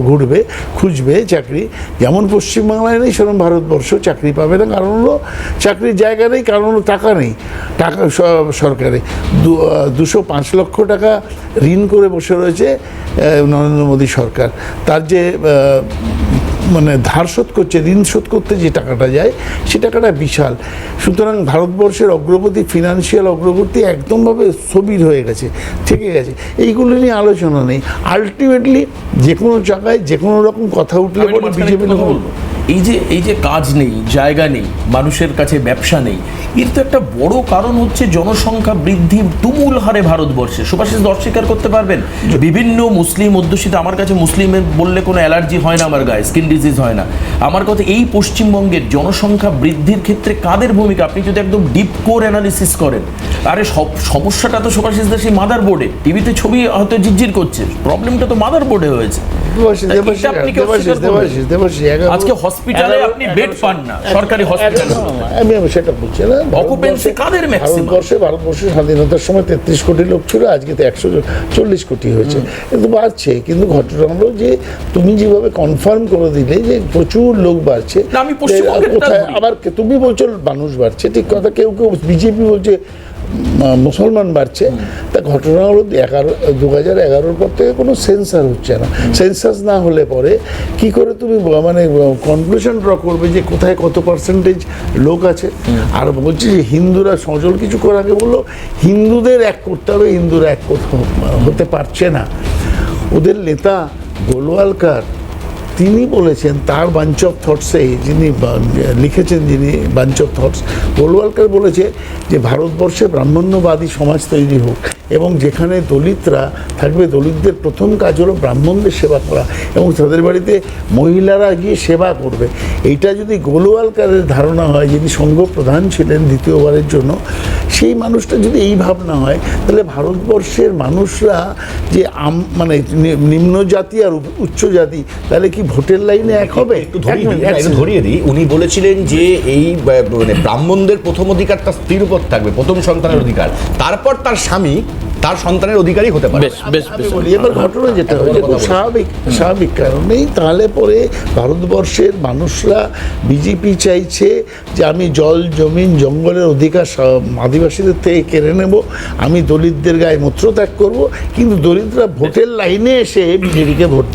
ঘুরবে, খুঁজবে চাকরি। যেমন পশ্চিমবাংলায় নেই সেরকম ভারতবর্ষ চাকরি পাবে না, কারণ হলো চাকরির জায়গা নেই, কারণ হলো টাকা নেই। টাকা সরকারে 205 লক্ষ টাকা ঋণ করে বসে রয়েছে নরেন্দ্র মোদী সরকার। তার যে মানে ধার শোধ করছে, ঋণ শোধ করতে যে টাকাটা যায় সে টাকাটা বিশাল। সুতরাং ভারতবর্ষের অগ্রগতি, ফিনান্সিয়াল অগ্রগতি একদমভাবে স্থবির হয়ে গেছে, থেকে গেছে। এইগুলো নিয়ে আলোচনা নেই। আলটিমেটলি যে কোনো জায়গায় যে কোনো রকম কথা উঠলে পরে বিজেপি এই যে কাজ নেই, জায়গা নেই, মানুষের কাছে ব্যবসা নেই, এর তো একটা বড় কারণ হচ্ছে জনসংখ্যা বৃদ্ধি তুমুল হারে ভারতবর্ষে। সুভাষিস অস্বীকার করতে পারবেন, বিভিন্ন মুসলিম অধ্যুষিত, আমার কাছে মুসলিমের বললে কোনো অ্যালার্জি হয় না, আমার গায়ে স্কিন ডিজিজ হয় না। আমার কথা, এই পশ্চিমবঙ্গের জনসংখ্যা বৃদ্ধির ক্ষেত্রে কাদের ভূমিকা? আপনি যদি একদম ডিপ কোর অ্যানালিসিস করেন, আরে সব সমস্যাটা তো সুভাষিস দাস মাদার বোর্ডে, টিভিতে ছবি হয়তো ঝিরঝির করছে, প্রবলেমটা তো মাদার বোর্ডে হয়েছে। আজকে হসপিটালে আপনি বেড পান না, সরকারি হসপিটালে। আমি সেটা বলছি না, অকুপেন্সি কাদের ম্যাক্সিমাম? ভারতবর্ষের স্বাধীনতার সময় 33 কোটি লোক ছিল, আজকে তো 140 কোটি হয়েছে, কিন্তু বাড়ছে। কিন্তু ঘটনা হলো যে তুমি যেভাবে কনফার্ম করে দিলে যে প্রচুর লোক বাড়ছে, আমি পশ্চিমবঙ্গেরটা ধরি। আবার তুমি বলছো মানুষ বাড়ছে, ঠিক কথা। কেউ কেউ বিজেপি বলছে মুসলমান বাড়ছে। তা ঘটনা হলো 2011 পর থেকে কোনো সেন্সার হচ্ছে না। সেন্সাস না হলে পরে কি করে তুমি মানে কনক্লুশন ড্র করবে যে কোথায় কত পার্সেন্টেজ লোক আছে? আর বলছি যে হিন্দুরা, সজল কিছু করে আগে বললো হিন্দুদের এক করতে হবে, হিন্দুরা এক হতে পারছে না। ওদের নেতা গোলওয়ালকার তিনি বলেছেন তার বাঞ্চ অফ থটসে, যিনি লিখেছেন, যিনি বাঞ্চ অফ থটস, গোলওয়ালকার বলেছে যে ভারতবর্ষে ব্রাহ্মণ্যবাদী সমাজ তৈরি হোক, এবং যেখানে দলিতরা থাকবে, দলিতদের প্রথম কাজ হলো ব্রাহ্মণদের সেবা করা, এবং তাদের বাড়িতে মহিলারা গিয়ে সেবা করবে। এইটা যদি গোলওয়ালকারের ধারণা হয়, যিনি সংঘ প্রধান ছিলেন দ্বিতীয়বারের জন্য, সেই মানুষটা যদি এই ভাবনা হয়, তাহলে ভারতবর্ষের মানুষরা যে মানে নিম্ন জাতি আর উচ্চ জাতি, তাহলে কি ভোটের লাইনে এক হবে? একটু ধরিয়ে দিই, উনি বলেছিলেন যে এই মানে ব্রাহ্মণদের প্রথম অধিকার তার স্ত্রীর উপর থাকবে, প্রথম সন্তানের অধিকার, তারপর তার স্বামী তার সন্তানের অধিকারী হতে পারে। এবার ঘটনা যেটা হয়েছে খুব স্বাভাবিক কারণেই, তাহলে পরে ভারতবর্ষের মানুষরা, বিজেপি চাইছে যে আমি জল, জমিন, জঙ্গলের অধিকার আদিবাসীদের থেকে কেড়ে নেব, আমি দলিতদের গায়ে মূত্রত্যাগ করব, কিন্তু দলিতরা ভোটের লাইনে এসে বিজেপিকে ভোট।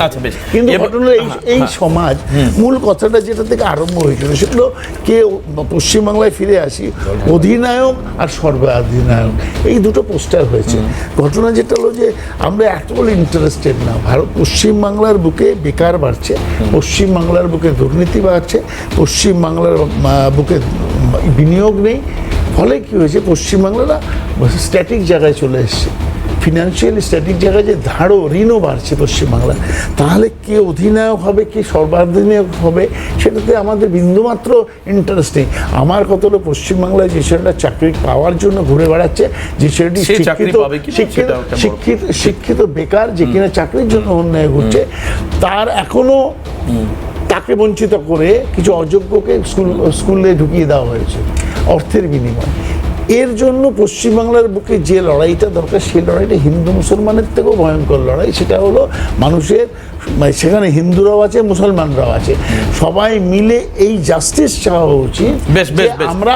কিন্তু ঘটনা এই সমাজ, মূল কথাটা যেটা থেকে আরম্ভ হয়েছিল সেগুলো কে, পশ্চিমবাংলায় ফিরে আসি, অধিনায়ক আর সর্বাধিনায়ক, এই দুটো পোস্টার হয়েছে। ঘটনা যেটা হলো যে আমরা এত বলে ইন্টারেস্টেড না। পশ্চিমবাংলার বুকে বেকার বাড়ছে, পশ্চিমবাংলার বুকে দুর্নীতি বাড়ছে, পশ্চিমবাংলার বুকে বিনিয়োগ নেই। ফলে কী হয়েছে, পশ্চিমবাংলারা স্ট্যাটিক জায়গায় চলে এসছে, ফিনান্সিয়াল স্ট্যাটিক জায়গায়, যে ধারও ঋণও বাড়ছে পশ্চিমবাংলা। তাহলে কে অধিনায়ক হবে, কে সর্বাধিনায়ক হবে, সেটাতে আমাদের বিন্দুমাত্র ইন্টারেস্ট নেই। আমার কথা হলো পশ্চিমবাংলায় যে ছেলেটা চাকরি পাওয়ার জন্য ঘুরে বেড়াচ্ছে, যে ছেলেটি শিক্ষিত বেকার, যে কিনা চাকরির জন্য অন্যায় ঘুরছে, তার এখনো তাকে বঞ্চিত করে কিছু অযোগ্যকে স্কুলে ঢুকিয়ে দেওয়া হয়েছে অর্থের বিনিময়ে। এর জন্য পশ্চিমবাংলার বুকে যে লড়াইটা দরকার, সেই লড়াইটা হিন্দু মুসলমানের থেকেও ভয়ঙ্কর লড়াই। সেটা হলো মানুষের, সেখানে হিন্দুরাও আছে, মুসলমানরাও আছে, সবাই মিলে এই জাস্টিস চাওয়া উচিত। আমরা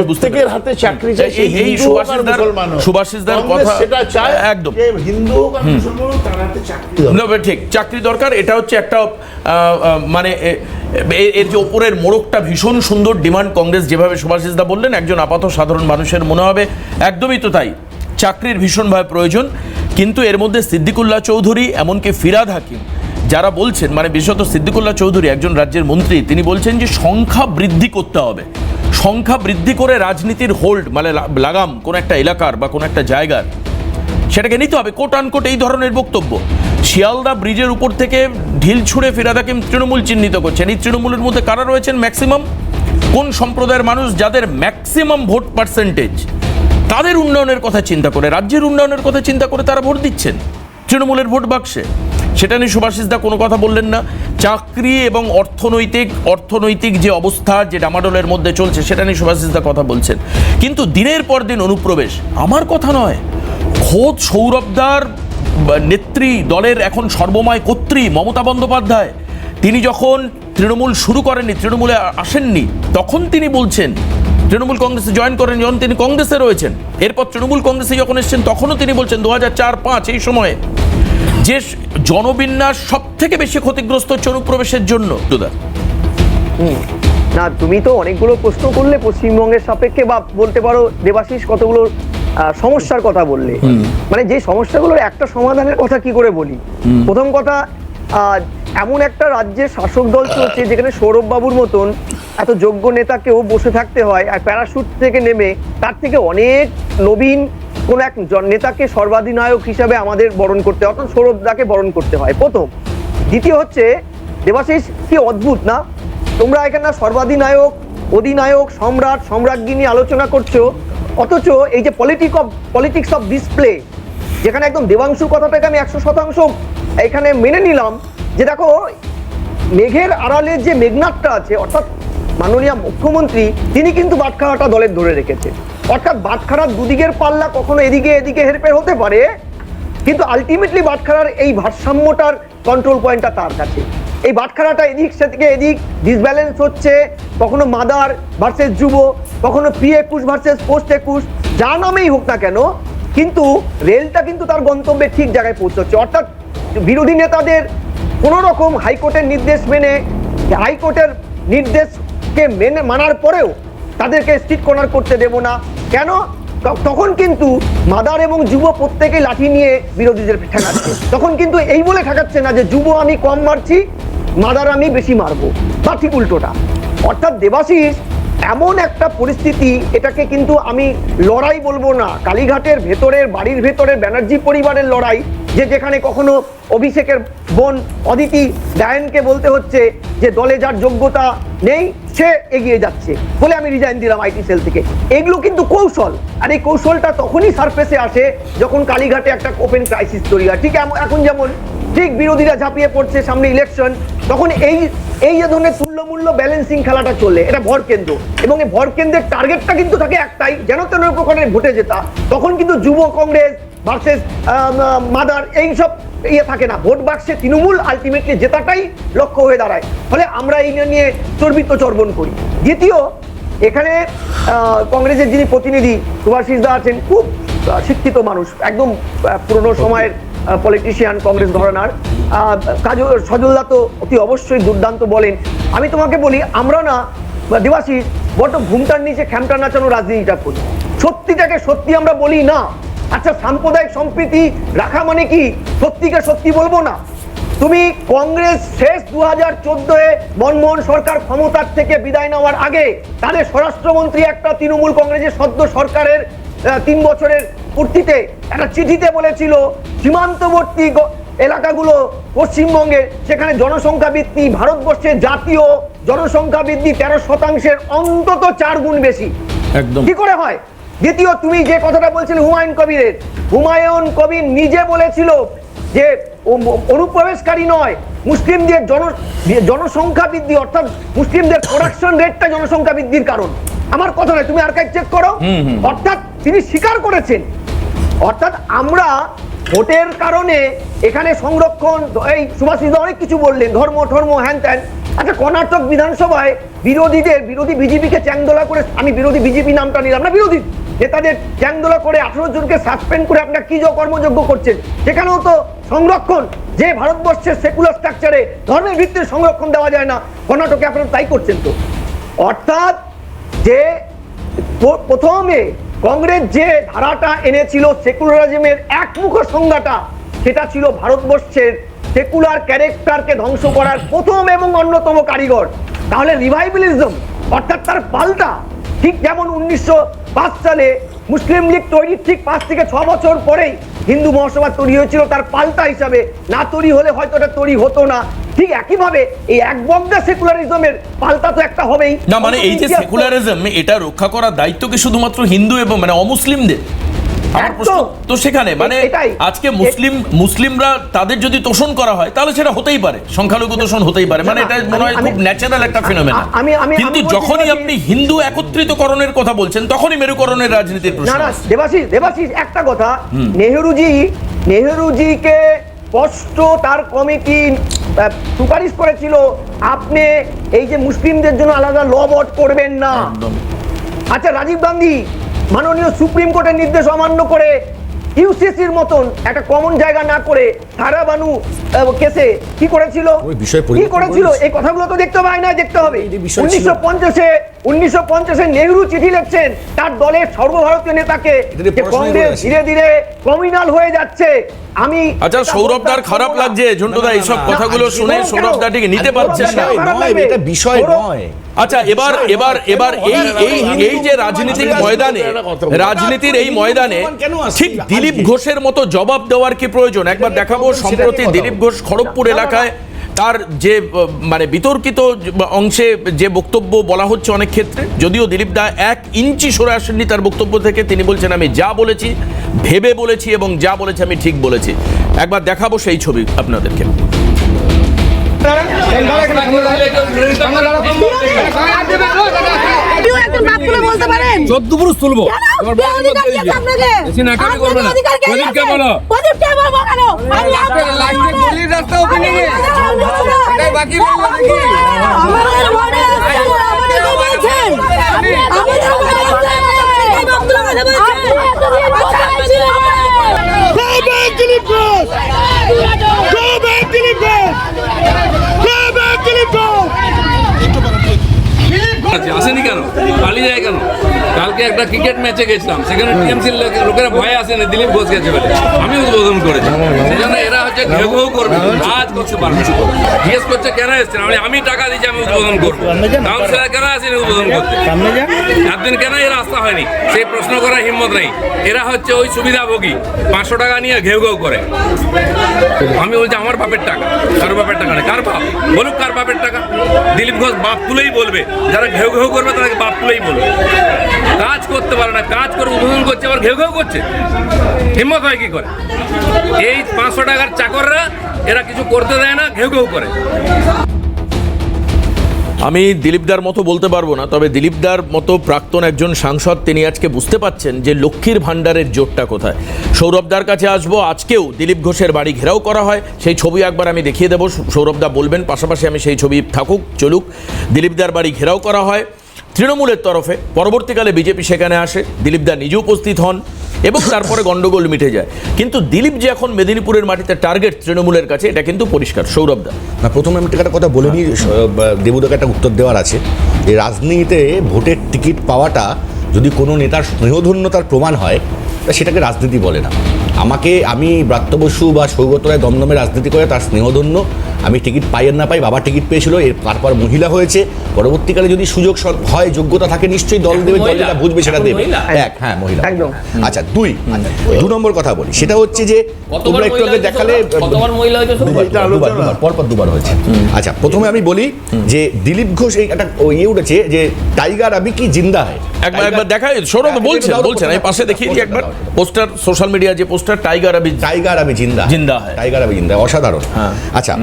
প্রত্যেকের হাতে চাকরি চাই, সুভাষিসদার কথা সেটা চায়, একদম হিন্দু হোক আর মুসলমান হোক, তার হাতে চাকরি দরকার। ঠিক, চাকরি দরকার। এটা হচ্ছে একটা মানে এর যে ওপরের মোড়কটা ভীষণ সুন্দর ডিমান্ড কংগ্রেস, যেভাবে সুভাষিসদা বললেন, একজন আপাত সাধারণ মানুষের মনে হবে একদমই তো তাই, চাকরির ভীষণভাবে প্রয়োজন। কিন্তু এর মধ্যে সিদ্দিকুল্লাহ চৌধুরী, এমনকি ফিরহাদ হাকিম, যারা বলছেন, মানে বিশেষত সিদ্দিকুল্লাহ চৌধুরী একজন রাজ্যের মন্ত্রী, তিনি বলছেন যে সংখ্যা বৃদ্ধি করতে হবে, সংখ্যা বৃদ্ধি করে রাজনীতির হোল্ড, মানে লাগাম কোনো একটা এলাকার বা কোনো একটা জায়গার, সেটাকে নিতে হবে। কোট আনকোট এই ধরনের বক্তব্য। শিয়ালদা ব্রিজের উপর থেকে ঢিল ছুঁড়ে ফিরহাদ হাকিম তৃণমূল চিহ্নিত করছেন। এই তৃণমূলের মধ্যে কারা রয়েছেন ম্যাক্সিমাম? কোন সম্প্রদায়ের মানুষ যাদের ম্যাক্সিমাম ভোট পার্সেন্টেজ, তাদের উন্নয়নের কথা চিন্তা করে, রাজ্যের উন্নয়নের কথা চিন্তা করে তারা ভোট দিচ্ছেন তৃণমূলের ভোট বাক্সে। সেটা নিয়ে সুভাষিস দা কোনো কথা বললেন না। চাকরি এবং অর্থনৈতিক যে অবস্থা, যে ডামাডোলের মধ্যে চলছে, সেটা নিয়ে সুভাষিস দা কথা বলছেন। কিন্তু দিনের পর দিন অনুপ্রবেশ, আমার কথা নয়, খোদ সৌরভদার নেত্রী, দলের এখন সর্বময় কর্ত্রী মমতা বন্দ্যোপাধ্যায়, তিনি যখন তৃণমূল শুরু করেননি, তৃণমূলে আসেননি, তখন তিনি বলছেন, তৃণমূল কংগ্রেসে জয়েন করেন যখন তিনি কংগ্রেসে রয়েছেন, এরপর তৃণমূল কংগ্রেসে যখন এসেছেন তখনও তিনি বলছেন 2004-05 এই সময়ে যে জনবিন্যাস সব থেকে বেশি ক্ষতিগ্রস্ত হচ্ছে অনুপ্রবেশের জন্য। না, তুমি তো অনেকগুলো প্রশ্ন করলে পশ্চিমবঙ্গের সাপেক্ষে, বা বলতে পারো দেবাশিস কতগুলো সমস্যার কথা বললে। মানে যে সমস্যাগুলোর একটা সমাধানের কথা কি করে বলি। প্রথম কথা, এমন একটা রাজ্যের শাসক দল চলছে যেখানে সৌরভ বাবুর মতন এত যোগ্য নেতাকেও বসে থাকতে হয়, আর প্যারাশুট থেকে নেমে তার থেকে অনেক নবীন কোন এক নেতাকে সর্বাধিনায়ক হিসাবে আমাদের বরণ করতে হয়, অর্থাৎ সৌরভদাকে বরণ করতে হয় প্রথম। দ্বিতীয় হচ্ছে, দেবাশিস কি অদ্ভুত না, তোমরা এখানে সর্বাধিনায়ক, অধিনায়ক, সম্রাট, সম্রাজ্ঞী নিয়ে আলোচনা করছো, অথচ এই যে পলিটিক্স অফ ডিসপ্লে, যেখানে একদম দেবাংশুর কথাটাকে আমি 100% এখানে মেনে নিলাম, যে দেখো মেঘের আড়ালে যে মেঘনাথটা আছে, অর্থাৎ মাননীয় মুখ্যমন্ত্রী, তিনি কিন্তু বাটখারাটা দলের ধরে রেখেছে। অর্থাৎ বাটখারার দুদিকের পাল্লা কখনো এদিকে হেরফের হতে পারে, কিন্তু আলটিমেটলি বাটখারার এই ভারসাম্যটার কন্ট্রোল পয়েন্টটা তার কাছে। এই বাটখারাটা এদিক সেদিকে এদিক ডিসব্যালেন্স হচ্ছে, কখনো মাদার ভার্সেস যুব, কখনো P21 ভার্সেস পোস্ট-21, যা নামেই হোক না কেন, কিন্তু রেলটা কিন্তু তার গন্তব্যে ঠিক জায়গায় পৌঁছচ্ছে। অর্থাৎ বিরোধী নেতাদের কোনো রকম হাইকোর্টের নির্দেশ মেনে, হাইকোর্টের নির্দেশকে মানার পরেও তাদেরকে স্ট্রিট কর্নার করতে দেব না কেন, তখন কিন্তু মাদার এবং যুব প্রত্যেকেই লাঠি নিয়ে বিরোধীদের ঠেকাচ্ছে। তখন কিন্তু এই বলে ঠেকাচ্ছে না যে যুব আমি কম মারছি, মাদার আমি বেশি মারবো, বা ঠিক উল্টোটা। অর্থাৎ দেবাশিস, এমন একটা পরিস্থিতি, এটাকে কিন্তু আমি লড়াই বলবো না, কালীঘাটের ভেতরের, বাড়ির ভেতরের ব্যানার্জি পরিবারের লড়াই, যেখানে কখনো অভিষেকের বোন অদিতি ডায়ানকে বলতে হচ্ছে যে দলে যার যোগ্যতা নেই সে এগিয়ে যাচ্ছে বলে আমি রিজাইন দিলাম আইটি সেল থেকে। এগুলো কিন্তু কৌশল, আর এই কৌশলটা তখনই সারফেসে আসে যখন কালীঘাটে একটা ওপেন ক্রাইসিস তৈরি হয়। ঠিক এখন যেমন ঠিক বিরোধীরা ঝাঁপিয়ে পড়ছে, সামনে ইলেকশন, তখন এই যে ধরনের তুল্যমূল্য ব্যালেন্সিং খেলাটা চললে, এটা ভরকেন্দ্র, এবং এই ভরকেন্দ্রের টার্গেটটা কিন্তু থাকে একটাই, যেন তেন প্রকারের ভোটে জেতা। তখন কিন্তু যুব কংগ্রেস ভার্সেস মাদার এইসব থাকে না, ভোট বাক্সে তৃণমূল আলটিমেটলি জেতাটাই লক্ষ্য হয়ে দাঁড়ায়। ফলে আমরা এই নিয়ে চর্বিত চর্বণ করি। দ্বিতীয়, এখানে কংগ্রেসের যিনি প্রতিনিধি সুভাষিস দা আছেন, খুব শিক্ষিত মানুষ, একদম পুরনো সময়ের পলিটিশিয়ান, কংগ্রেস ঘরানার। সজলদা তো অতি অবশ্যই দুর্দান্ত বলেন। আমি তোমাকে বলি, আমরা না দেবাশিস বড্ড ঘুমটার নিচে খ্যামটা নাচানো রাজনীতিটা করি, সত্যিটাকে সত্যি আমরা বলি না। আচ্ছা, সাম্প্রদায়িক সম্প্রীতি রাখা মানে কি সত্যিকে সত্যি বলবো না? তুমি কংগ্রেস শেষ 2014-এ মনমোহন সরকার ক্ষমতার থেকে বিদায় নেওয়ার আগে তাদের স্বরাষ্ট্রমন্ত্রী একটা তৃণমূল কংগ্রেসের সদ্য সরকারের 3 বছরের পূর্তিতে একটা চিঠিতে বলেছিল, সীমান্তবর্তী এলাকাগুলো পশ্চিমবঙ্গের, সেখানে জনসংখ্যা বৃদ্ধি ভারতবর্ষের জাতীয় জনসংখ্যা বৃদ্ধি 13% অন্তত 4 গুণ বেশি। একদম কি করে হয়? দ্বিতীয়, তুমি যে কথাটা বলছিলে হুমায়ুন কবির নিজে বলেছিল যে অনুপ্রবেশকারী নয়, মুসলিমদের জনসংখ্যা বৃদ্ধি, অর্থাৎ মুসলিমদের প্রোডাকশন রেটটা জনসংখ্যা বৃদ্ধির কারণ। আমার কথা নয়, তুমি আর্কাইভ চেক করো। অর্থাৎ তিনি স্বীকার করেছেন। অর্থাৎ আমরা ভোটের কারণে এখানে সংরক্ষণ, এই সুভাষিস অনেক কিছু বললেন, ধর্ম হ্যান ত্যান। আচ্ছা, কর্ণাটক বিধানসভায় বিরোধী বিজেপিকে চ্যাংদোলা করে, আমি বিরোধী বিজেপি নামটা নিলাম না, বিরোধী নেতাদের চ্যাংদোলা করে 18 জনকে সাসপেন্ড করে আপনারা কি কর্মযোগ্য করছেন? সেখানেও তো সংরক্ষণ, যে ভারতবর্ষের সেকুলার স্ট্রাকচারে ধর্মের ভিত্তিতে সংরক্ষণ দেওয়া যায় না, কর্ণাটকে আপনারা তাই করছেন। তো অর্থাৎ যে প্রথমে কংগ্রেস যে ধারাটা এনেছিল সেকুলারিজমের একমুখ সংজ্ঞাটা, সেটা ছিল ভারতবর্ষের সেকুলার ক্যারেক্টারকে ধ্বংস করার প্রথম এবং অন্যতম কারিগর। তাহলে রিভাইভালিজম অর্থাৎ তার পাল্টা, ঠিক যেমন 1905 সালে মুসলিম লীগ তৈরির ঠিক 5 থেকে 6 বছর পরেই হিন্দু মহাসভা তৈরি হয়েছিল, তার পাল্টা হিসাবে না তৈরি হলে হয়তো এটা তৈরি হতো না। ঠিক একইভাবে এই একবগ্ধা সেকুলারিজমের পাল্টা তো একটা হবেই না। মানে এই যে সেকুলারিজম, এটা রক্ষা করার দায়িত্ব কি শুধুমাত্র হিন্দু এবং মানে অমুসলিমদের? আমার প্রশ্ন তো সেখানে মানে এটাই। আজকে মুসলিমরা তাদের যদি তোষণ করা হয় তাহলে সেটা হতেই পারে, সংখ্যালঘু তোষণ হতেই পারে, মানে এটা মনে হয় খুব ন্যাচারাল একটা ফিনোমেনা। কিন্তু যখনই আপনি হিন্দু একত্রিতকরণের কথা বলছেন তখনই মেরুকরণের রাজনীতির প্রশ্ন। না দেবাশিস একটা কথা, নেহরুজিকে স্পষ্ট তার কমিটি সুপারিশ করেছিল আপনি এই যে মুসলিমদের জন্য আলাদা ল বোর্ড করবেন না। আচ্ছা, রাজীব গান্ধী মাননীয় সুপ্রিম কোর্টের নির্দেশ অমান্য করে ইউসিসির মতন একটা কমন জায়গা না করে তারাবানু কেসে কি করেছিল, এই কথাগুলো তো দেখতে পাই না, দেখতে হবে। 1950-এ নেহরু চিঠি লিখছেন তার দলের সর্বভারতীয় নেতাকে যে কংগ্রেস ধীরে ধীরে কমিউনাল হয়ে যাচ্ছে। আচ্ছা, সৌরভদার খারাপ লাগছে ঝন্টুদা এইসব কথাগুলো শুনে, সৌরভদা ঠিক নিতে পারছেন না, এটা বিষয় নয়। আচ্ছা, এবার এই যে রাজনীতির এই ময়দানে ঠিক দিলীপ ঘোষের মতো জবাব দেওয়ার কি প্রয়োজন? একবার দেখাবো সম্প্রতি দিলীপ ঘোষ খড়গপুর এলাকায় তার যে মানে বিতর্কিত অংশে যে বক্তব্য বলা হচ্ছে অনেক ক্ষেত্রে, যদিও দিলীপ দা 1 ইঞ্চি সরে আসেননি তার বক্তব্য থেকে, তিনি বলছেন আমি যা বলেছি ভেবে বলেছি এবং যা বলেছি আমি ঠিক বলেছি। একবার দেখাবো সেই ছবি আপনাদেরকে। বলতে পারেন 14 পুরুষ তুলবো আসেনি কেন, পালিয়ে যায় কেন? কালকে একটা ক্রিকেট ম্যাচে গেছিলাম, সেখানে টিএমসির লোকেরা ভয় আসেনি, দিলীপ ঘোষ গেছে বলে আমি উদ্বোধন করেছি। সেজন্য এরা হচ্ছে ঘেউ ঘেউ করবে, কাজ করতে পারবে। জিজ্ঞেস করছে কেন এসছেন, আমি টাকা দিচ্ছি, আমি উদ্বোধন করবো। কাউন্সিলর কেন আসেনি উদ্বোধন করতে? একদিন কেন এর রাস্তা হয়নি সেই প্রশ্ন করার হিম্মত নেই। এরা হচ্ছে ওই সুবিধাভোগী, 500 টাকা নিয়ে ঘেউ ঘেউ করে। আমি বলছি আমার বাপের টাকা, কারো বাপের টাকা নেই। কার বাপ বলুক, কার বাপের টাকা? দিলীপ ঘোষ বাপ তুলেই বলবে, যারা ঘেউ ঘেউ করবে তাদেরকে বাপ তুলেই বলবে। কাজ করতে পারে না, কাজ করে উদ্বোধন করছে আবার ঘেউ ঘেউ করছে, হিম্মত হয় কি করে? এই 500 টাকার চাকররা এরা কিছু করতে দেয় না, ঘেউ ঘেউ করে। আমি দিলীপদার মতো বলতে পারবো না, তবে দিলীপদার মতো প্রাক্তন একজন সাংসদ তিনি আজকে বুঝতে পাচ্ছেন যে লক্ষ্মীর ভাণ্ডারের জোরটা কোথায়। সৌরভদার কাছে আসবো, আজকেও দিলীপ ঘোষের বাড়ি ঘেরাও করা হয়, সেই ছবি একবার আমি দেখিয়ে দেবো, সৌরভদা বলবেন, পাশাপাশি আমি সেই ছবি থাকুক চলুক। দিলীপদার বাড়ি ঘেরাও করা হয় তৃণমূলের তরফে, পরবর্তীকালে বিজেপি সেখানে আসে, দিলীপদা নিজে উপস্থিত হন এবং তারপরে গন্ডগোল মিটে যায়। কিন্তু দিলীপ যে এখন মেদিনীপুরের মাটিতে টার্গেট তৃণমূলের কাছে, এটা কিন্তু পরিষ্কার। সৌরভদা, না, প্রথমে আমি একটা কথা বলে নিই, দেবুদাকে একটা উত্তর দেওয়ার আছে। এই রাজনীতিতে ভোটের টিকিট পাওয়াটা যদি কোনো নেতার স্নেহধন্যতার প্রমাণ হয়, তা সেটাকে রাজনীতি বলে না। আমি ব্রাত্য বসু বা সৌগত রায় দমদমে রাজনীতি করে তার স্নেহধন্য, আমি টিকিট পাই আর না পাই, বাবা টিকিট পেয়েছিল, এর তারপর মহিলা হয়েছে, পরবর্তীকালে যদি সুযোগ হয় যোগ্যতা থাকে নিশ্চয়ই দল দেবে, দল যেটা বুঝবে সেটা দেবে। হ্যাঁ, মহিলা। আচ্ছা, 2 নম্বর কথা বলি, সেটা হচ্ছে যে তোমরা একটু আগে দেখালে পরপর 2বার হয়েছে। আচ্ছা, প্রথমে আমি বলি যে দিলীপ ঘোষ এই একটা ইয়ে উঠেছে যে টাইগার আবি কি জিন্দা হয়, একবার দেখায় সৌরভ বলছেন, আমি পাশে দেখিয়ে দিই একবার পোস্টার, সোশ্যাল মিডিয়া যে পোস্টার, টাইগার আবি জিন্দা হয়, টাইগার আবি জিন্দা, অসাধারণ। আচ্ছা,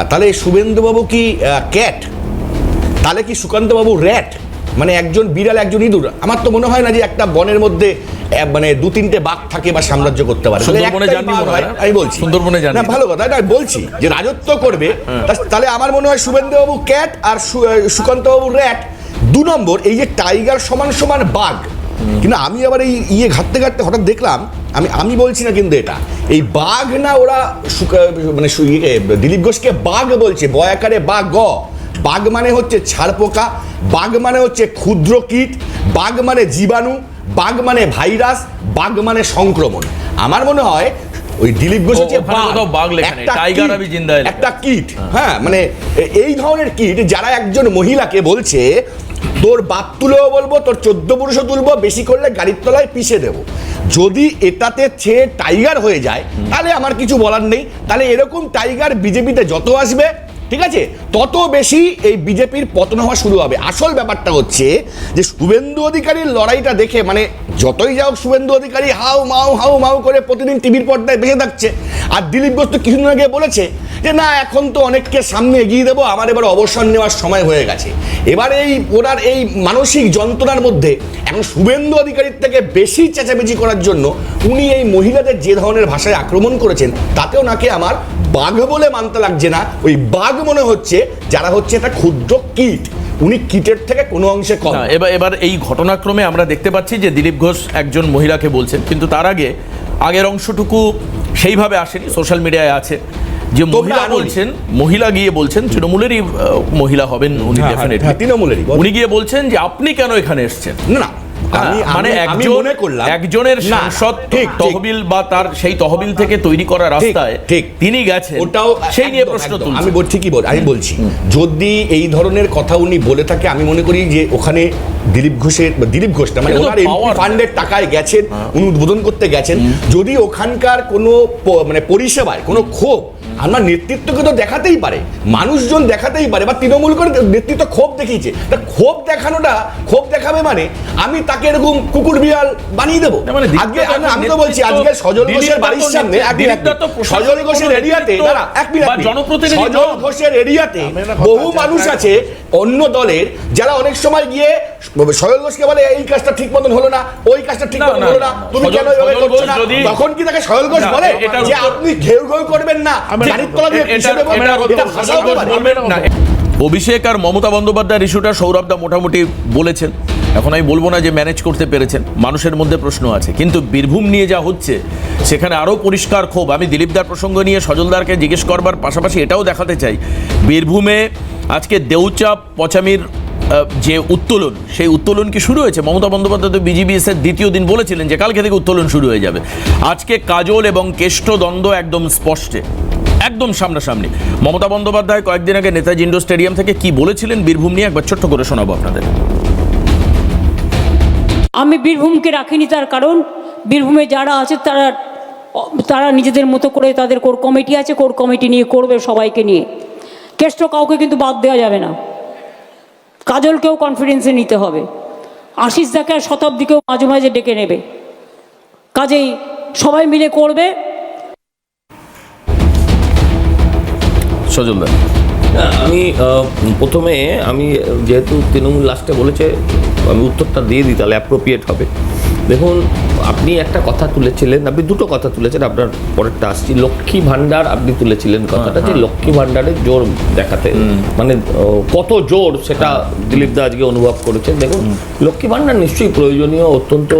তাহলে শুভেন্দুবাবু কি ক্যাট, তাহলে কি সুকান্তবাবু র্যাট? মানে একজন বিড়াল একজন ইঁদুর? আমার তো মনে হয় না যে একটা বনের মধ্যে মানে 2-3টে বাঘ থাকে বা সাম্রাজ্য করতে পারে। আমি বলছি সুন্দরবনে জানি, ভালো কথা, আমি বলছি যে রাজত্ব করবে, তাহলে আমার মনে হয় শুভেন্দুবাবু ক্যাট আর সুকান্তবাবু র্যাট। 2 নম্বর, এই যে টাইগার সমান সমান বাঘ, কিন্তু আমি আবার এই ঘাটতে ঘাটতে হঠাৎ দেখলাম, আমি বলছি না কিন্তু এটা এই বাঘ না, ওরা মানে দিলীপ ঘোষকে বাঘ বলছে, বয়াকারে বাঘ, বাঘ মানে হচ্ছে ছারপোকা, বাঘ মানে হচ্ছে ক্ষুদ্র কীট, বাঘ মানে জীবাণু, বাঘ মানে ভাইরাস, বাঘ মানে সংক্রমণ। আমার মনে হয় ওই দিলীপ ঘোষ হচ্ছে একটা কীট। হ্যাঁ, মানে এই ধরনের কীট, যারা একজন মহিলাকে বলছে তোর বাপ তুলেও বলবো, তোর 14 পুরুষও তুলবো, বেশি করলে গাড়ির তলায় পিষে দেবো। যদি এটাতে সে টাইগার হয়ে যায় তাহলে আমার কিছু বলার নেই। তাহলে এরকম টাইগার বিজেপিতে যত আসবে ঠিক আছে, তত বেশি এই বিজেপির পতন হওয়া শুরু হবে। আসল ব্যাপারটা হচ্ছে যে শুভেন্দু অধিকারীর লড়াইটা দেখে, মানে যতই যাও শুভেন্দু অধিকারী হাউ মাউ করে প্রতিদিন টিভির পর্দায় বেঁচে থাকছে, আর দিলীপ ঘোষ তো কিছুদিন আগে বলেছে যে না এখন তো অনেককে সামনে এগিয়ে দেবো, আমার এবার অবসর নেওয়ার সময় হয়ে গেছে। এবার এই ওনার এই মানসিক যন্ত্রণার মধ্যে এখন শুভেন্দু অধিকারীর থেকে বেশি চেঁচামেচি করার জন্য উনি এই মহিলাদের যে ধরনের ভাষায় আক্রমণ করেছেন, তাতেও নাকি আমার বাঘ বলে মানতে লাগছে না, ওই বাঘ মনে হচ্ছে যারা হচ্ছে একটা ক্ষুদ্র কীট, উনি কীটের থেকে কোনো অংশে কম। এবার এই ঘটনাক্রমে আমরা দেখতে পাচ্ছি যে দিলীপ ঘোষ একজন মহিলাকে বলছেন, কিন্তু তার আগের অংশটুকু সেইভাবে আসেনি, সোশ্যাল মিডিয়ায় আছে যে মহিলা গিয়ে বলছেন, তৃণমূলেরই মহিলা হবেন উনি, ডেফিনেটলি তৃণমূলেরই, উনি গিয়ে বলছেন যে আপনি কেন এখানে এসেছেন। না মানে একজনের সাংসদ তহবিল বা তার সেই তহবিল থেকে তৈরি করা রাস্তায় তিনি গেছেন, ওটাও সেই নিয়ে প্রশ্ন তুলছে। আমি বলছি কি আমি বলছি যদি এই ধরনের কথা উনি বলে থাকে, আমি মনে করি যে ওখানে দিলীপ ঘোষটা মানে ওনার এমপি ফান্ডের টাকায় গেছেন, উনি উদ্বোধন করতে গেছেন। যদি ওখানকার কোনো মানে পরিষেবায় কোনো ক্ষোভ আমার নেতৃত্বকে তো দেখাতেই পারে, মানুষজন দেখাতেই পারে, বা তৃণমূল করে নেতৃত্ব ক্ষোভ দেখিয়েছে, তা ক্ষোভ দেখাবে মানে আমি তাকে এরকম কুকুর বিড়াল বানিয়ে দেবো। আজকে আমি তো বলছি আজকে সজল ঘোষের বাড়ির সামনে সজল ঘোষের এরিয়াতে সজল ঘোষের এরিয়াতে বহু মানুষ আছে অন্য দলের, যারা অনেক সময় গিয়ে সজল ঘোষকে বলে এই কাজটা ঠিক মতন হলো না, ওই কাজটা ঠিক মতন হলো না, তুমি কেন এভাবে করছো না, তখন কি তাকে সজল ঘোষ বলে যে আপনি ঘেউ করবেন না, অভিষেক আর মমতা বন্দ্যোপাধ্যায়ের ইস্যুটা সৌরভদা মোটামুটি বলেছেন, এখন আমি বলবো না যে ম্যানেজ করতে পেরেছেন, মানুষের মধ্যে প্রশ্ন আছে, কিন্তু বীরভূম নিয়ে যা হচ্ছে সেখানে আরও পরিষ্কার ক্ষোভ। আমি দিলীপদার প্রসঙ্গ নিয়ে সজলদারকে জিজ্ঞেস করবার পাশাপাশি এটাও দেখাতে চাই, বীরভূমে আজকে দেউচাপ পচামির যে উত্তোলন, সেই উত্তোলন কি শুরু হয়েছে? মমতা বন্দ্যোপাধ্যায় তো বিজিবিএসের দ্বিতীয় দিন বলেছিলেন যে কালকে থেকে উত্তোলন শুরু হয়ে যাবে। আজকে কাজল এবং কেষ্ট দ্বন্দ্ব একদম স্পষ্টে, একদম সামনাসামনি। মমতা বন্দ্যোপাধ্যায় কয়েকদিন আগে নেতাজি ইন্ডোর স্টেডিয়াম থেকে কি বলেছিলেন বীরভূম নিয়ে একবার ছোট্ট করে শোনাবো আপনাদের। আমি বীরভূমকে রাখিনি, তার কারণ বীরভূমে যারা আছে তারা নিজেদের মতো করে, তাদের কোর কমিটি আছে, কোর কমিটি নিয়ে করবে সবাইকে নিয়ে। কেষ্ট কাউকে কিন্তু বাদ দেওয়া যাবে না, কাজলকেও কনফিডেন্সে নিতে হবে, আশিস দাকে আর শতাব্দীকেও মাঝে মাঝে ডেকে নেবে, কাজেই সবাই মিলে করবে। সজলদা, আমি প্রথমে যেহেতু তৃণমূল লাস্টে বলেছে আমি উত্তরটা দিয়ে দিই, তাহলে অ্যাপ্রোপ্রিয়েট হবে। দেখুন, আপনি একটা কথা তুলেছিলেন, আপনি দুটো কথা তুলেছেন, আপনার পরেরটা আসছি। লক্ষ্মী ভাণ্ডার আপনি তুলেছিলেন কথাটা, যে লক্ষ্মী ভাণ্ডারের জোর দেখাতে, মানে কত জোর সেটা দিলীপদা আজকে অনুভব করেছেন। দেখুন, লক্ষ্মী ভাণ্ডার নিশ্চয়ই প্রয়োজনীয়, অত্যন্ত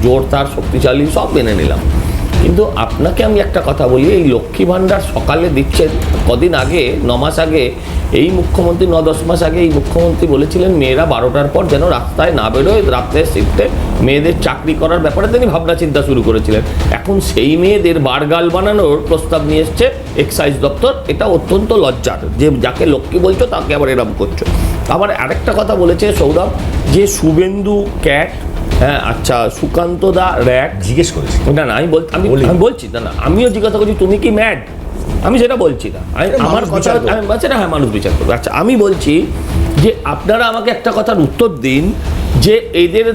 জোর তার শক্তিশালী, সব মেনে নিলাম, কিন্তু আপনাকে আমি একটা কথা বলি, এই লক্ষ্মী ভাণ্ডার সকালে দিচ্ছে, কদিন আগে 9 মাস আগে এই মুখ্যমন্ত্রী 9-10 মাস আগে এই মুখ্যমন্ত্রী বলেছিলেন মেয়েরা 12টার পর যেন রাস্তায় না বেরোয়, রাত্রে শিফটে মেয়েদের চাকরি করার ব্যাপারে তিনি ভাবনা চিন্তা শুরু করেছিলেন। এখন সেই মেয়েদের বারগাল বানানোর প্রস্তাব নিয়ে এসছে এক্সাইজ দপ্তর। এটা অত্যন্ত লজ্জার, যে যাকে লক্ষ্মী বলছো তাকে আবার এরম করছো। আবার আরেকটা কথা বলেছে সৌরভ, যে শুভেন্দু ক্যাট, হ্যাঁ আচ্ছা, সুকান্ত দা র্যাক জিজ্ঞেস করেছি না, আমি বলছি না, আমিও জিজ্ঞাসা করছি তুমি কি ম্যাড, আমি সেটা বলছি না, আমার কথা আমি বলছি না, হ্যাঁ মানুষ বিচার করবে। আচ্ছা, আমি বলছি যে আপনারা আমাকে একটা কথার উত্তর দিন, যে এদের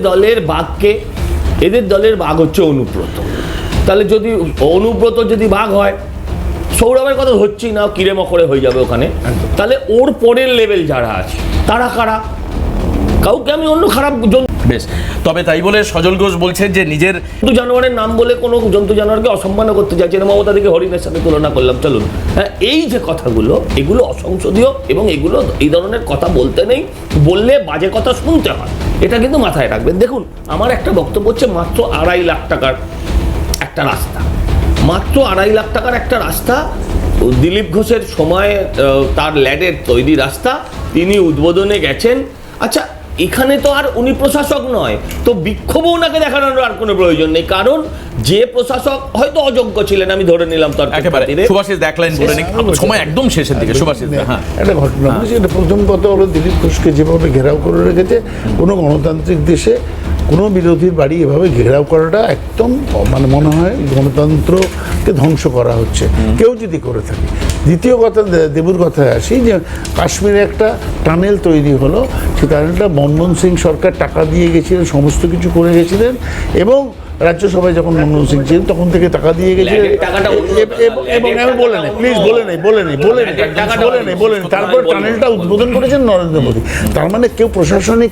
দলের বাঘ হচ্ছে অনুব্রত, তাহলে যদি অনুব্রত যদি বাঘ হয়, সৌরভের কথা হচ্ছেই না, কিরে মকরে হয়ে যাবে ওখানে, তাহলে ওর পরের লেভেল যারা আছে তারা কারা? কাউকে আমি অন্য খারাপ বেশ, তবে তাই বলে সজল ঘোষ বলছেন যে নিজের জন্তু জানোয়ারের নাম বলে কোনো জন্তু জানোয়ারকে অসম্মান করতে চাইছে না। মমতা থেকে হরিণের সাথে তুলনা করলাম, চলুন। হ্যাঁ, এই যে কথাগুলো, এগুলো অসংসদীয়, এবং এগুলো এই ধরনের কথা বলতে নেই, বললে বাজে কথা শুনতে হয়, এটা কিন্তু মাথায় রাখবেন। দেখুন, আমার একটা বক্তব্য হচ্ছে মাত্র 2.5 লাখ টাকার একটা রাস্তা, মাত্র 2.5 লাখ টাকার একটা রাস্তা, দিলীপ ঘোষের সময় তার ল্যাডের তৈরি রাস্তা, তিনি উদ্বোধনে গেছেন। আচ্ছা, এখানে তো আর উনি প্রশাসক নয়, তো বিক্ষোভ ওনাকে দেখানোর আর কোনো প্রয়োজন নেই, কারণ যে প্রশাসক হয়তো অযোগ্য ছিলেন, আমি ধরে নিলাম। তার একেবারে সুভাষিস দেখলেন বলে সময় একদম শেষের দিকে। সুভাষিস, হ্যাঁ, একটা ঘটনা বলছি, এটা প্রথম কথা হলো দিলীপ ঘোষকে যেভাবে ঘেরাও করে রেখেছে, কোনো গণতান্ত্রিক দেশে কোনো বিরোধীর বাড়ি এভাবে ঘেরাও করাটা একদম, মানে মনে হয় গণতন্ত্রকে ধ্বংস করা হচ্ছে কেউ যদি করে থাকে। দ্বিতীয় কথা, দেবুর কথায় আসি, যে কাশ্মীরে একটা টানেল তৈরি হলো, সেই টানেলটা মনমোহন সিং সরকার টাকা দিয়ে গেছিলেন, সমস্ত কিছু করে গেছিলেন, এবং রাজ্যসভায় যখন মনমোহন সিং ছিলেন তখন থেকে টাকা দিয়ে গেছিলেন। এবং আমি বলে নেই, প্লিজ বলে নেই, তারপর টানেলটা উদ্বোধন করেছেন নরেন্দ্র মোদী। তার মানে কেউ প্রশাসনিক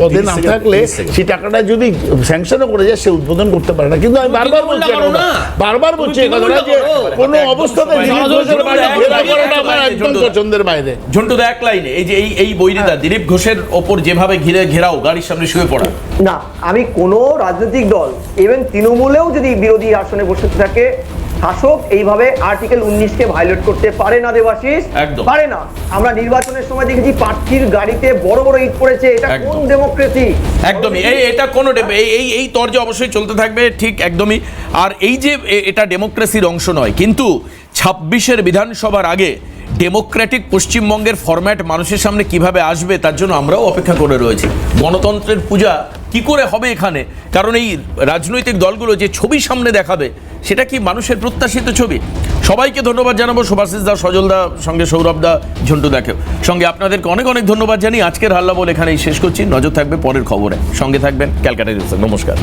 পদে না থাকলে সেই টাকাটা যদি স্যাংশনও করে যায়, সে উদ্বোধন করতে পারে না। কিন্তু আমি বারবার বলছি এই কথাটা, যে কোনো অবস্থাতে দিলীপ ঘোষের বাড়ি ঘেরাও করাটা আমার একদম পছন্দের বাইরে। ঝন্টুদা, এক লাইনে এই যে এই বৈরিতা, দিলীপ ঘোষের ওপর যেভাবে ঘেরাও, গাড়ির সামনে শুয়ে পড়া। না, আমি কোনো রাজনৈতিক দল ইভেন তৃণমূলেও যদি বিরোধী আসনে বসে থাকে, শাসক এইভাবে আর্টিকেল 19-কে ভায়োলেট করতে পারে না দেবাশিস, পারে না। আমরা নির্বাচনের সময় দেখেছি প্রার্থীর গাড়িতে বড় বড় ইট পড়েছে। এটা কোন ডেমোক্রেসি? একদমই, এটা কোনো এই তর্জা অবশ্যই চলতে থাকবে, ঠিক একদমই। আর এই যে এটা ডেমোক্রেসির অংশ নয়, কিন্তু 26-এর বিধানসভার আগে ডেমোক্রেটিক পশ্চিমবঙ্গের ফরম্যাট মানুষের সামনে কিভাবে আসবে, তার জন্য আমরাও অপেক্ষা করে রয়েছি। গণতন্ত্রের পূজা কি করে হবে এখানে, কারণ এই রাজনৈতিক দলগুলো যে ছবি সামনে দেখাবে, সেটা কি মানুষের প্রত্যাশিত ছবি? সবাইকে ধন্যবাদ জানাবো, শুভাশিস দা, সজল দা, সঙ্গে সৌরভ দা, ঝন্টু দাকেও সঙ্গে। আপনাদেরকে অনেক অনেক ধন্যবাদ জানিয়ে আজকের হাল্লা বল এখানেই শেষ করছি। নজর থাকবে পরের খবরে, সঙ্গে থাকবেন ক্যালকাটা নিউজে। নমস্কার।